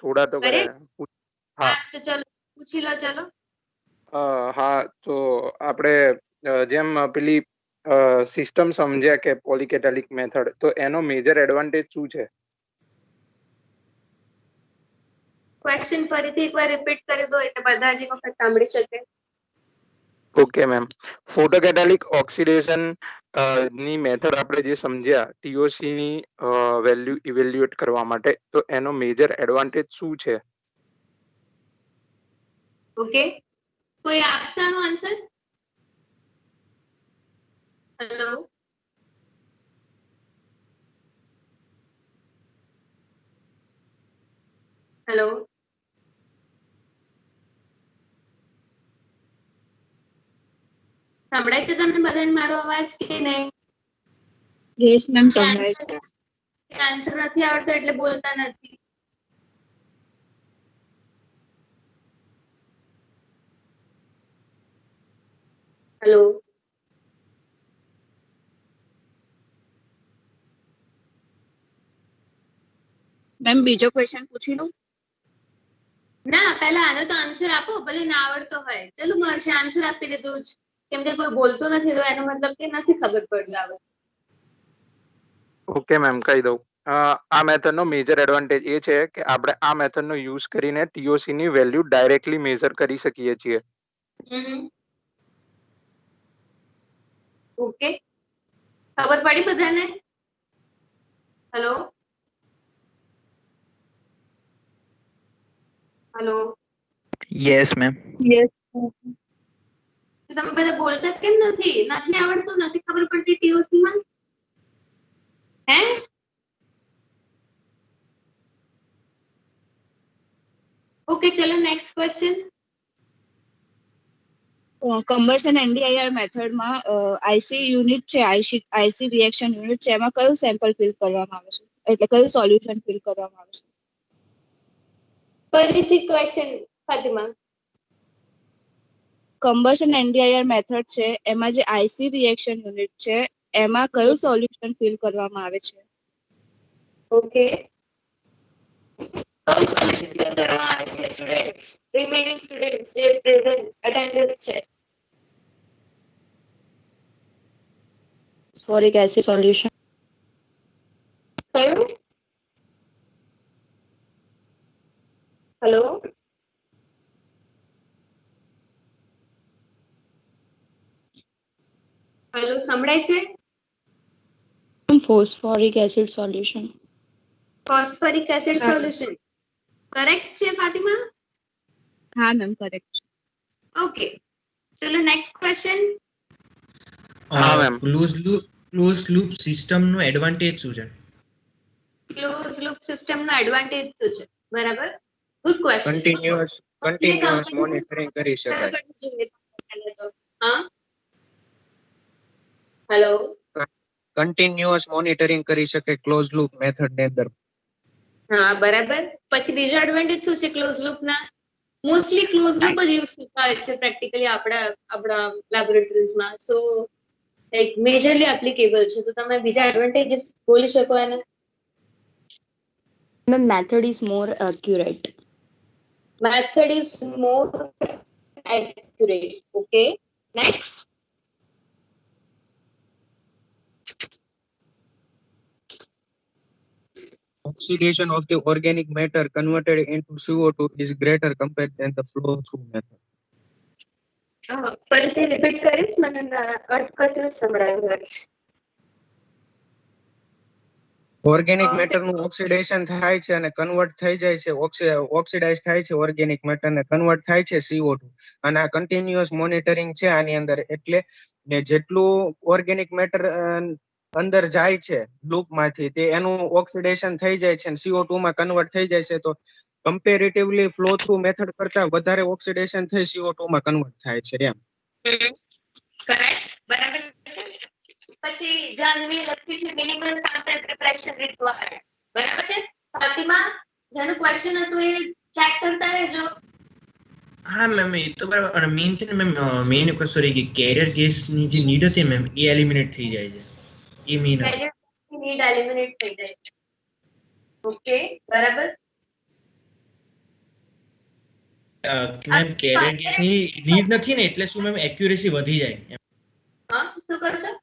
થોડા તો કર્યા છે. હા
તો ચલો પૂછી લો. ચલો.
હા તો આપણે જેમ પેલી સિસ્ટમ સમજ્યા કે પોલીકેટાલિક મેથડ, તો એનો મેજર એડવાન્ટેજ શું છે?
ક્વેશ્ચન ફરીથી એકવાર રિપીટ કરી દો એટલે બધા જ એક વખત સાંભળી શકે.
ઓકે મેમ, ફોટોકેટાલિક ઓક્સિડેશન ની મેથડ આપણે જે સમજ્યા ટીઓસી ની વેલ્યુ ઇવેલ્યુએટ કરવા માટે, તો એનો મેજર એડવાન્ટેજ શું છે?
ઓકે, કોઈ આપશે આનો આન્સર?
હેલો, હેલો, સંભળાય છે તમને બધાને મારો અવાજ કે નહીં?
યસ મેમ, સંભળાય છે.
આન્સર નથી આવડતો એટલે બોલતા નથી. હેલો,
મેમ બીજો ક્વેશ્ચન પૂછી લઉં?
ના પહેલા આનો તો આન્સર આપો, ભલે ના આવડતો હોય. ચલો મહર્ષિ આન્સર આપી દીધું જ, કેમ કે કોઈ બોલતો નથી તો એનો મતલબ કે નથી ખબર પડતી આ વસ્તુ.
ઓકે મેમ, કહી દઉં. આ મેથડનો મેજર એડવાન્ટેજ એ છે કે આપણે આ મેથડનો યુઝ કરીને ટીઓસી ની વેલ્યુ ડાયરેક્ટલી મેઝર કરી શકીએ છીએ.
ઓકે, ખબર પડી બધાને? Hello, hello,
Yes, ma'am.
Yes.
તમે બધા બોલતા કેમ નથી? નથી આવડતું, નથી ખબર પડતી ટીઓસી માં? હે? ઓકે, ચલો નેક્સ્ટ ક્વેશ્ચન.
કમ્બશન NDIR મેથડમાં આઈસી યુનિટ છે, આઈસી રિએક્શન યુનિટ છે, એમાં કયું સેમ્પલ ફિલ કરવામાં આવે છે, એટલે કયું સોલ્યુશન ફિલ કરવામાં આવે છે?
ફરીથી question Fatima.
Combustion NDIR method છે, એમાં જે આઈસી રિએક્શન યુનિટ છે, એમાં કયું સોલ્યુશન ફિલ કરવામાં આવે છે?
ઓકે, કયું સોલ્યુશન ફિલ કરવામાં આવે છે સ્ટુડન્ટ્સ? રિમેનિંગ સ્ટુડન્ટ્સ જે પ્રેઝન્ટ અટેન્ડન્સ છે.
ફોરિક એસિડ સોલ્યુશન.
કયું? હેલો, હેલો, સંભળાય છે?
Phosphoric acid solution.
Phosphoric acid solution correct છે ફાતિમા?
હા મેમ, કરેક્ટ.
ઓકે, ચલો નેક્સ્ટ ક્વેશ્ચન.
હા મેમ.
ક્લોઝ લૂપ સિસ્ટમ નું એડવાન્ટેજ શું છે?
ક્લોઝ લૂપ સિસ્ટમ નો એડવાન્ટેજ શું છે? બરાબર, ગુડ ક્વેશ્ચન.
કન્ટિન્યુઅસ મોનિટરિંગ કરી શકાય.
હા, હેલો,
કન્ટિન્યુઅસ મોનિટરિંગ કરી શકે ક્લોઝ લૂપ મેથડ ની અંદર.
હા બરાબર. પછી બીજો એડવાન્ટેજ શું છે ક્લોઝ લૂપ ના? મોસ્ટલી ક્લોઝ લૂપ જ યુઝ થાય છે પ્રેક્ટિકલી આપણા લેબોરેટરીઝમાં. સો લાઈક મેજરલી એપ્લિકેબલ છે. તો તમે બીજા એડવાન્ટેજીસ બોલી શકો એને?
Ma'am, method is more accurate.
Method is more accurate. Okay. Next.
Oxidation of the organic matter converted into CO2 is greater compared than the flow through method.
ફરીથી repeat કરીશ, મને અટકતું સંભળાયું.
ઓર્ગેનિક મેટર નું oxidation થાય છે અને convert થઈ જાય છે, ઓક્સિડાઇઝ થાય છે ઓર્ગેનિક મેટર ને કન્વર્ટ થાય છે CO2. અને આ કન્ટિન્યુઅસ મોનિટરિંગ છે આની અંદર. એટલે ને જેટલું ઓર્ગેનિક મેટર અંદર જાય છે લૂપ માંથી, તે એનું ઓક્સિડેશન થઈ જાય છે અને CO2 માં કન્વર્ટ થઈ જાય છે. તો કમ્પેરેટિવલી ફ્લો થ્રુ મેથડ કરતા વધારે ઓક્સિડેશન થઈ CO2 માં કન્વર્ટ થાય છે એમ.
કરેક્ટ, બરાબર. પછી જાનવી લખ્યું છે મિનિમલ સેમ્પલ પ્રિપરેશન રિક્વાયર્ડ. બરાબર છે ફાતિમા? જેનું ક્વેશ્ચન હતું એ ચેક કરતા રહેજો.
હા મેમ, એ તો બરાબર. અને મેઇન છે ને મેમ, મેઇન સોરી કે કેરિયર ગેસ ની જે નીડ હતી મેમ, એ એલિમિનેટ થઈ જાય છે. એ મેઇન
કેરિયર નીડ એલિમિનેટ થઈ જાય છે. ઓકે, બરાબર.
મેમ, કેરિયર ગેસ ની નીડ નથી ને, એટલે શું મેમ, એક્યુરેસી વધી જાય.
હા, શું કરો છો?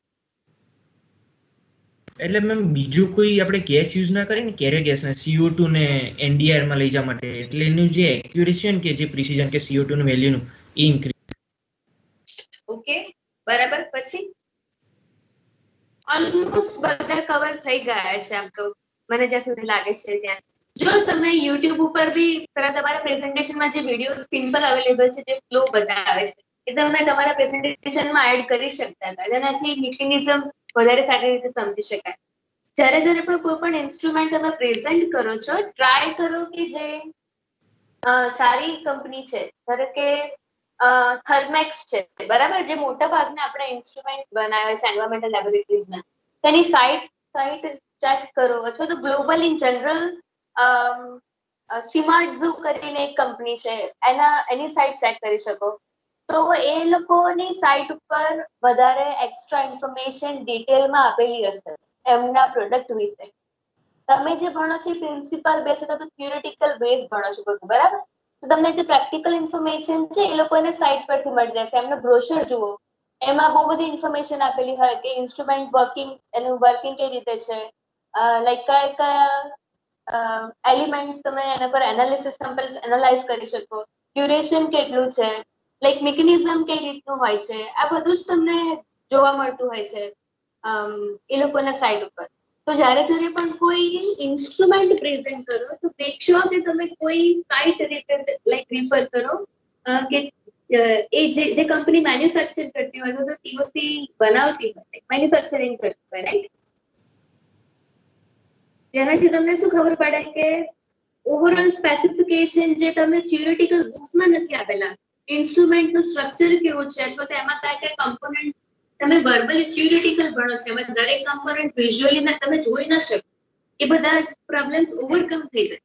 એટલે મેમ બીજું કોઈ આપણે ગેસ યુઝ ના કરીએ ને, કેરિયર ગેસ ને CO2 ને NDR માં લઈ જવા માટે, એટલે એનું જે એક્યુરેસી કે જે પ્રિસિઝન કે CO2 નું વેલ્યુ નું એ ઇન્ક્રીઝ.
ઓકે, બરાબર. પછી ઓલમોસ્ટ બધા કવર થઈ ગયા છે આમ તો, મને જ્યાં સુધી લાગે છે ત્યાં. જો તમે YouTube ઉપર બી તમારા પ્રેઝન્ટેશનમાં જે વિડીયો સિમ્પલ અવેલેબલ છે, જે ફ્લો બતાવે છે, એ તમે તમારા પ્રેઝન્ટેશનમાં એડ કરી શકતા હતા, જેનાથી મિકેનિઝમ વધારે સારી રીતે સમજી શકાય. જ્યારે જ્યારે પણ કોઈ પણ ઇન્સ્ટ્રુમેન્ટ તમે પ્રેઝન્ટ કરો છો, ટ્રાય કરો કે જે સારી કંપની છે, ધારો કે થર્મેક્સ છે, બરાબર, જે મોટા ભાગના આપણા ઇન્સ્ટ્રુમેન્ટ બનાવે છે એન્વાયરમેન્ટલ લેબોરેટરીઝના, તેની સાઇટ ચેક કરો, અથવા તો ગ્લોબલ ઇન જનરલ સિમાર્ટઝુ કરીને એક કંપની છે, એની સાઇટ ચેક કરી શકો. તો એ લોકોની સાઇટ ઉપર વધારે એક્સ્ટ્રા ઇન્ફોર્મેશન ડિટેલમાં આપેલી હશે એમના પ્રોડક્ટ વિશે. તમે જે ભણો છો પ્રિન્સિપલ બેઝ અથવા તો થિયોરિટિકલ બેઝ ભણો છો બધું, બરાબર, તો તમને જે પ્રેક્ટિકલ ઇન્ફોર્મેશન છે એ લોકોને સાઇટ પરથી મળી રહેશે. એમનો બ્રોશર જુઓ, એમાં બહુ બધી ઇન્ફોર્મેશન આપેલી હોય કે ઇન્સ્ટ્રુમેન્ટ વર્કિંગ, એનું વર્કિંગ કઈ રીતે છે, લાઈક કયા કયા એલિમેન્ટ્સ તમે એના પર એનાલિસિસ સેમ્પલ્સ એનાલાઇઝ કરી શકો, ડ્યુરેશન કેટલું છે, લાઈક મિકેનિઝમ કઈ રીતનું હોય છે, આ બધું જ તમને જોવા મળતું હોય છે એ લોકોના સાઇટ ઉપર. તો જ્યારે જ્યારે પણ કોઈ ઇન્સ્ટ્રુમેન્ટ પ્રેઝન્ટ કરો તો મેક શ્યોર કે તમે કોઈ સાઇટ લાઈક રિફર કરો કે એ જે કંપની મેન્યુફેક્ચર કરતી હોય તો ટીઓસી બનાવતી હોય, મેન્યુફેક્ચરિંગ કરતી હોય, રાઈટ, જેનાથી તમને શું ખબર પડે કે ઓવરઓલ સ્પેસિફિકેશન જે તમને થિયોરિટિકલ બુક્સમાં નથી આપેલા, ઇન્સ્ટ્રુમેન્ટનું સ્ટ્રક્ચર કેવું છે, અથવા તો એમાં કયા કયા કમ્પોનન્ટ તમે વર્બલી થિયોરિટિકલ ભણો છો, એમાં દરેક કમ્પોનન્ટ વિઝ્યુઅલી તમે જોઈ ન શકો, એ બધા જ પ્રોબ્લેમ્સ ઓવરકમ થઈ જાય,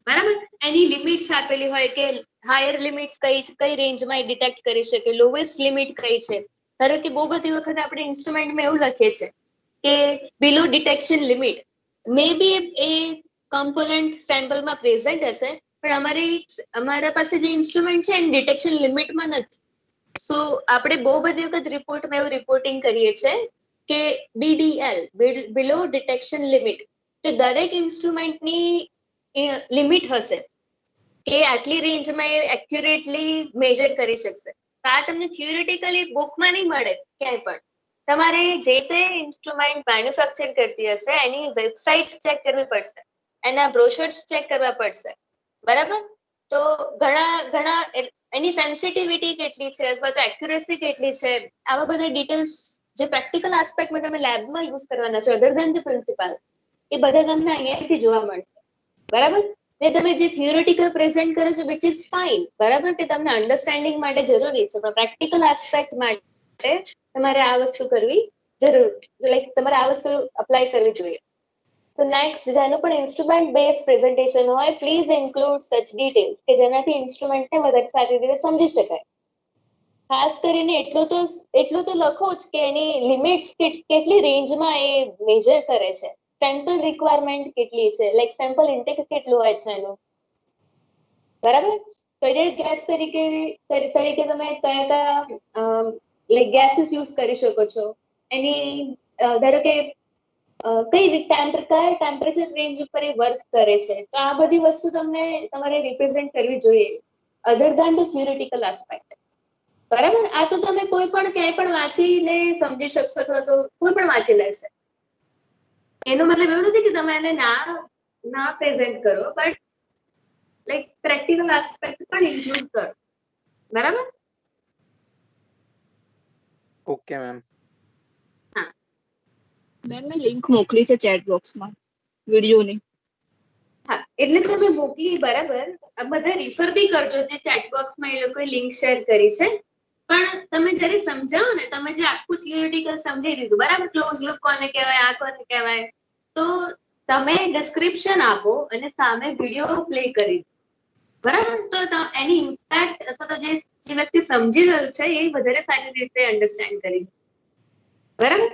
બરાબર. એની લિમિટ્સ આપેલી હોય કે હાયર લિમિટ્સ કઈ રેન્જમાં ડિટેક્ટ કરી શકે, લોએસ્ટ લિમિટ કઈ છે. ધારો કે બહુ બધી વખત આપણે ઇન્સ્ટ્રુમેન્ટમાં એવું લખીએ છીએ કે બિલો ડિટેક્શન લિમિટ, મે બી એ કમ્પોનન્ટ સેમ્પલમાં પ્રેઝન્ટ હશે, પણ અમારા પાસે જે ઇન્સ્ટ્રુમેન્ટ છે એની ડિટેક્શન લિમિટમાં નથી. સો આપણે બહુ બધી વખત રિપોર્ટમાં એવું રિપોર્ટિંગ કરીએ છીએ કે BDL, બિલો ડિટેક્શન લિમિટ, તો દરેક ઇન્સ્ટ્રુમેન્ટની લિમિટ હશે કે આટલી રેન્જમાં એ એક્યુરેટલી મેજર કરી શકશે. આ તમને થિયોરિટિકલી બુકમાં નહીં મળે ક્યાંય પણ. તમારે જે તે ઇન્સ્ટ્રુમેન્ટ મેન્યુફેક્ચર કરતી હશે એની વેબસાઇટ ચેક કરવી પડશે, એના બ્રોશર્સ ચેક કરવા પડશે, બરાબર. તો ઘણા એની સેન્સિટિવિટી કેટલી છે અથવા તો એક્યુરેસી કેટલી છે, આવા બધા ડિટેલ્સ જે પ્રેક્ટિકલ આસ્પેક્ટમાં તમે લેબમાં યુઝ કરવાના છો અધર ધેન ધ પ્રિન્સિપલ, એ બધા તમને અહીંયાથી જોવા મળશે, બરાબર. ને તમે જે થિયોરિટિકલ પ્રેઝન્ટ કરો છો વિચ ઇઝ ફાઇન, બરાબર, કે તમને અન્ડરસ્ટેન્ડિંગ માટે જરૂરી છે, પણ પ્રેક્ટિકલ આસ્પેક્ટ માટે તમારે આ વસ્તુ કરવી જરૂર, લાઈક તમારે આ વસ્તુ અપ્લાય કરવી જોઈએ. તો નેક્સ્ટ, જેનું પણ ઇન્સ્ટ્રુમેન્ટ બેઝ પ્રેઝન્ટેશન હોય, પ્લીઝ ઇન્ક્લુડ સચ ડિટેલ્સ કે જેનાથી ઇન્સ્ટ્રુમેન્ટને વધારે સારી રીતે સમજી શકાય. ખાસ કરીને એટલું તો લખો જ કે એની લિમિટ્સ કેટલી રેન્જમાં એ મેજર કરે છે, સેમ્પલ રિક્વાયરમેન્ટ કેટલી છે, લાઈક સેમ્પલ ઇન્ટેક કેટલું હોય છે એનું, બરાબર. કરિયર ગેસ તરીકે તમે કયા લાઈક ગેસીસ યુઝ કરી શકો છો, એની ધારો કે કયા ટેમ્પરેચર રેન્જ ઉપર એ વર્ક કરે છે, તો આ બધી વસ્તુ તમને તમારે રિપ્રેઝન્ટ કરવી જોઈએ other than the theoretical aspect, બરાબર. આ તો તમે કોઈ પણ ક્યાંય પણ વાંચીને સમજી શકશો અથવા તો કોઈ પણ વાંચી લેશે. એનો મતલબ એવું નથી કે તમે એને ના પ્રેઝન્ટ કરો, બટ લાઈક પ્રેક્ટિકલ આસ્પેક્ટ પણ ઇન્ક્લુડ કરો, બરાબર.
Okay ma'am.
મેં લિંક મોકલી છે ચેટ બોક્સમાં વિડીયોની.
હા, એટલે તમે મોકલી, બરાબર. આ બધા રિફર બી કરજો જે ચેટ બોક્સમાં એ લોકોએ લિંક શેર કરી છે. પણ તમે જ્યારે સમજાવો ને, તમે જે આખું થિયોરિટિકલ સમજાવી દીધું, બરાબર, ક્લોઝ લૂપ કોને કહેવાય, આ કોને કહેવાય, તો તમે ડિસ્ક્રિપ્શન આપો અને સામે વિડીયો પ્લે કરી દો, બરાબર. તો એની ઇમ્પેક્ટ અથવા તો જે વ્યક્તિ સમજી રહ્યો છે એ વધારે સારી રીતે અન્ડરસ્ટેન્ડ કરી, બરાબર.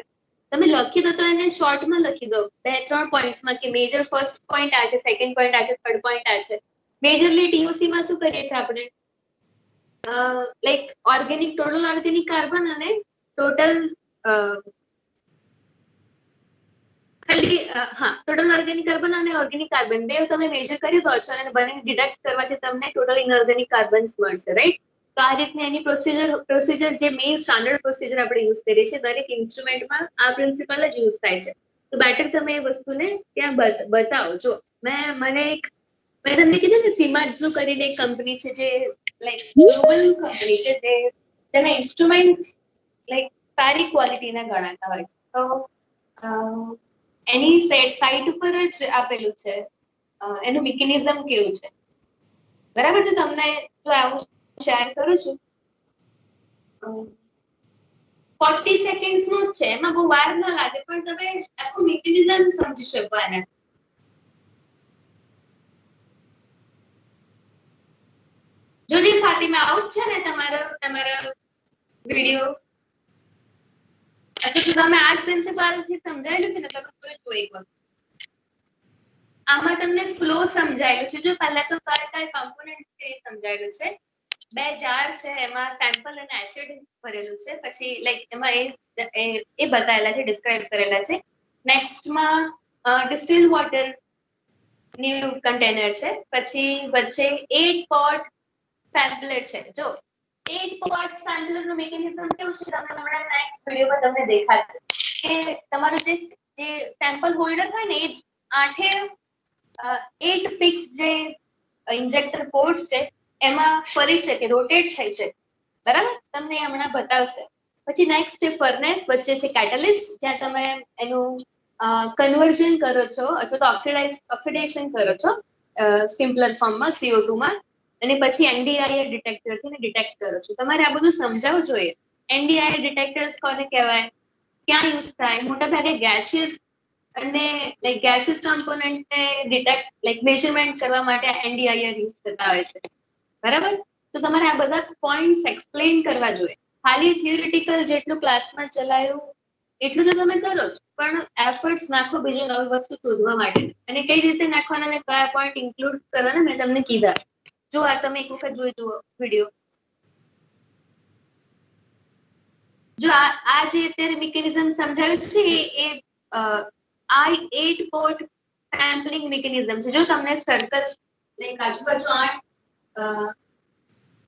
તમે લખી દો તો એને શોર્ટમાં લખી દો, 2-3 પોઈન્ટ્સમાં, કે મેજર ફર્સ્ટ પોઈન્ટ આ છે, સેકન્ડ પોઈન્ટ આ છે, થર્ડ પોઈન્ટ આ છે. મેજરલી ટીઓસી માં શું કરીએ છીએ આપણે, લાઈક ટોટલ ઓર્ગેનિક કાર્બન અને ટોટલ ટોટલ ઓર્ગેનિક કાર્બન અને ઓર્ગેનિક કાર્બન બે તમે મેજર કરી દો છો અને બંને ડિડક્ટ કરવાથી તમને ટોટલ ઇનઓર્ગેનિક કાર્બન્સ મળશે, રાઈટ. તો આ રીતની એની પ્રોસિજર જે મેઇન સ્ટાન્ડર્ડ પ્રોસિજર આપણે યુઝ કરીએ છીએ દરેક ઇન્સ્ટ્રુમેન્ટમાં, આ પ્રિન્સિપલ જ યુઝ થાય છે. તો બેટર તમે એ વસ્તુને ત્યાં બતાવો. જો મેં તમને કીધું ને, સિમાટ્ઝુ કરીને એક કંપની છે જે લાઈક ગ્લોબલ કંપની છે, જે તેના ઇન્સ્ટ્રુમેન્ટ લાઈક સારી ક્વોલિટીના ગણાતા હોય છે. તો એની સાઇટ ઉપર જ આપેલું છે એનું મિકેનિઝમ કેવું છે. બરાબર. તો તમને જો આવું શેર કરું છું 40 સેકન્ડ્સ નું જ છે, એમાં બહુ વાર ન લાગે, પણ તમે આખું મિકેનિઝમ સમજી શકો આને. જોજી ફાતિમા આવું જ છે ને તમારા વિડિયો? अच्छा तो તમે આજ પ્રિન્સિપલ થી સમજાયેલું છે ને, તમે જો એક વખત આમાં તમને ફ્લો સમજાયેલું છે. જો પહેલા તો કયા કોમ્પોનન્ટ્સ છે એ સમજાયેલું છે. 2 જાર છે, એમાં સેમ્પલ અને એસિડ ભરેલું છે. પછી લાઈક એમાં એ બતાવેલા છે, ડિસ્ક્રાઇબ કરેલા છે. નેક્સ્ટ માં ડિસ્ટિલ વોટર ન્યુ કન્ટેનર છે. પછી વચ્ચે 8 પોટ સેમ્પલર છે. જો 8 પોટ સેમ્પલર નું મિકેનિઝમ કેવું છે, તમને હમણાં નેક્સ્ટ વિડિયોમાં તમને દેખાશે કે તમારું જે સેમ્પલ હોલ્ડર હોય ને, એ 8 ફિક્સ જે ઇન્જેક્ટર પોર્ટ્સ છે એમાં ફરી શકે, રોટેટ થઈ શકે. બરાબર. તમને હમણાં બતાવશે. પછી નેક્સ્ટ છે ફર્નેસ, વચ્ચે છે કેટલિસ્ટ, જ્યાં તમે એનું કન્વર્ઝન કરો છો અથવા તો ઓક્સિડેશન કરો છો સિમ્પલર ફોર્મમાં CO2 માં. અને પછી NDIR ડિટેક્ટર થી ડિટેક્ટ કરો છો. તમારે આ બધું સમજાવવું જોઈએ. NDIR ડિટેક્ટર્સ કોને કહેવાય, ક્યાં યુઝ થાય? મોટા ભાગે ગેસિયસ અને લાઈક ગેસિયસ કોમ્પોનન્ટને ડિટેક્ટ લાઈક મેઝરમેન્ટ કરવા માટે NDIR યુઝ કરતા હોય છે. બરાબર. તો તમારે આ બધા પોઈન્ટ્સ એક્સપ્લેન કરવા જોઈએ. ખાલી થિયોરિટિકલ જેટલું ક્લાસમાં ચલાયું એટલું તો તમે કરો જ, પણ એફર્ટ્સ નાખો બીજું નવી વસ્તુ શોધવા માટે. અને કઈ રીતે નાખવાના અને કયા પોઈન્ટ ઇન્ક્લુડ કરવાના મેં તમને કીધા. જો આ તમે એક વખત જોઈ જુઓ વિડિયો. જો આ જે અત્યારે મિકેનિઝમ સમજાવ્યું છે એ આ 8 પોર્ટ સેમ્પલિંગ મિકેનિઝમ છે. જો તમને સર્કલ લાઈક આજુબાજુ 8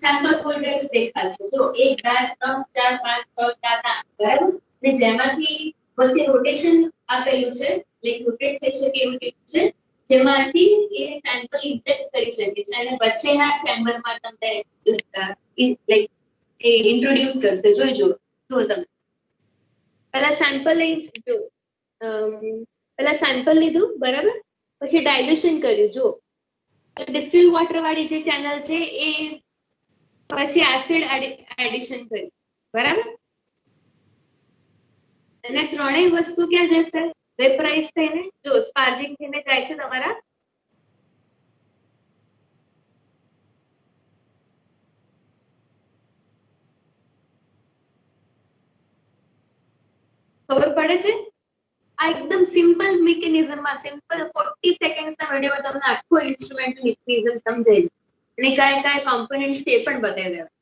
સેમ્પલ હોલ્ડર્સ દેખાશે. જો 1 2 3 4 5 6 7 8. બરાબર. અને જેમાંથી વચ્ચે રોટેશન આપેલું છે, લાઈક રોટેટ થઈ શકે એવું છે, જેમાંથી એ સેમ્પલ ઇન્જેક્ટ કરી શકે છે અને વચ્ચેના ચેમ્બરમાં તમને લાઈક એ ઇન્ટ્રોડ્યુસ કરશે. જોઈજો જો તમે પહેલા સેમ્પલ લીધું. બરાબર. પછી ડાયલ્યુશન કર્યું. જો ડિસ્ટિલ વોટર વાળી જે ચેનલ છે એ પછી એસિડ એડિશન કર્યું. બરાબર. અને ત્રણેય વસ્તુ ક્યાં જશે? વેપરાઇઝ થઈને, જો સ્પાર્જિંગ થઈને જાય છે તમારા ખબર પડે છે? આ એકદમ સિમ્પલ મિકેનિઝમમાં સિમ્પલ 40 સેકન્ડ્સના વિડિયોમાં તમને આખું ઇન્સ્ટ્રુમેન્ટ મિકેનિઝમ સમજાવી અને કયા કોમ્પોનન્ટ્સ છે એ પણ બતાવી દેવા.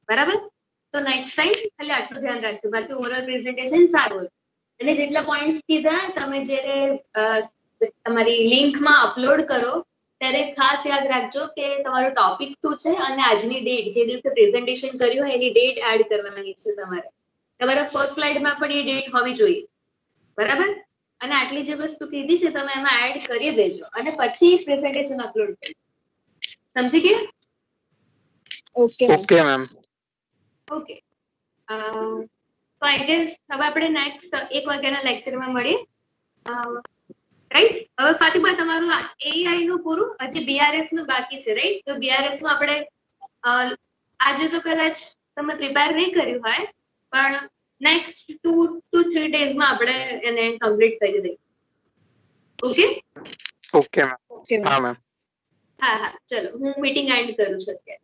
બરાબર. તો નેક્સ્ટ ટાઈમ ખાલી આટલું ધ્યાન રાખજો. બાકી ઓરલ પ્રેઝન્ટેશન સારું હતું. અને જેટલા પોઈન્ટ્સ કીધા તમે જ્યારે તમારી લિંકમાં અપલોડ કરો ત્યારે ખાસ યાદ રાખજો કે તમારો ટોપિક શું છે અને આજની ડેટ, જે દિવસે પ્રેઝન્ટેશન કર્યું હોય એની ડેટ એડ કરવાની છે તમારે. તમારા ફર્સ્ટ સ્લાઇડમાં પણ એ ડેટ હોવી જોઈએ. બરાબર. અને આટલી જે વસ્તુ કીધી છે તમે એમાં એડ કરી દેજો અને પછી પ્રેઝન્ટેશન અપલોડ કરજો. સમજી ગયા?
Okay
ma'am.
ઓકે. તો આઈ ગેસ હવે આપણે નેક્સ્ટ 1 વાગ્યાના લેક્ચરમાં મળીએ. રાઈટ. હવે ફાતિમા તમારું AI નું પૂરું, હજી BRS નું બાકી છે. રાઈટ. તો BRS નું આપણે આજે તો કદાચ તમે પ્રિપેર નહીં કર્યું હોય, પણ નેક્સ્ટ 2 to 3 ડેઝમાં આપણે એને કમ્પ્લીટ કરી દઈએ. Okay
okay ma'am. હા મેમ.
હા ચલો હું મીટિંગ એન્ડ કરું છું અત્યારે.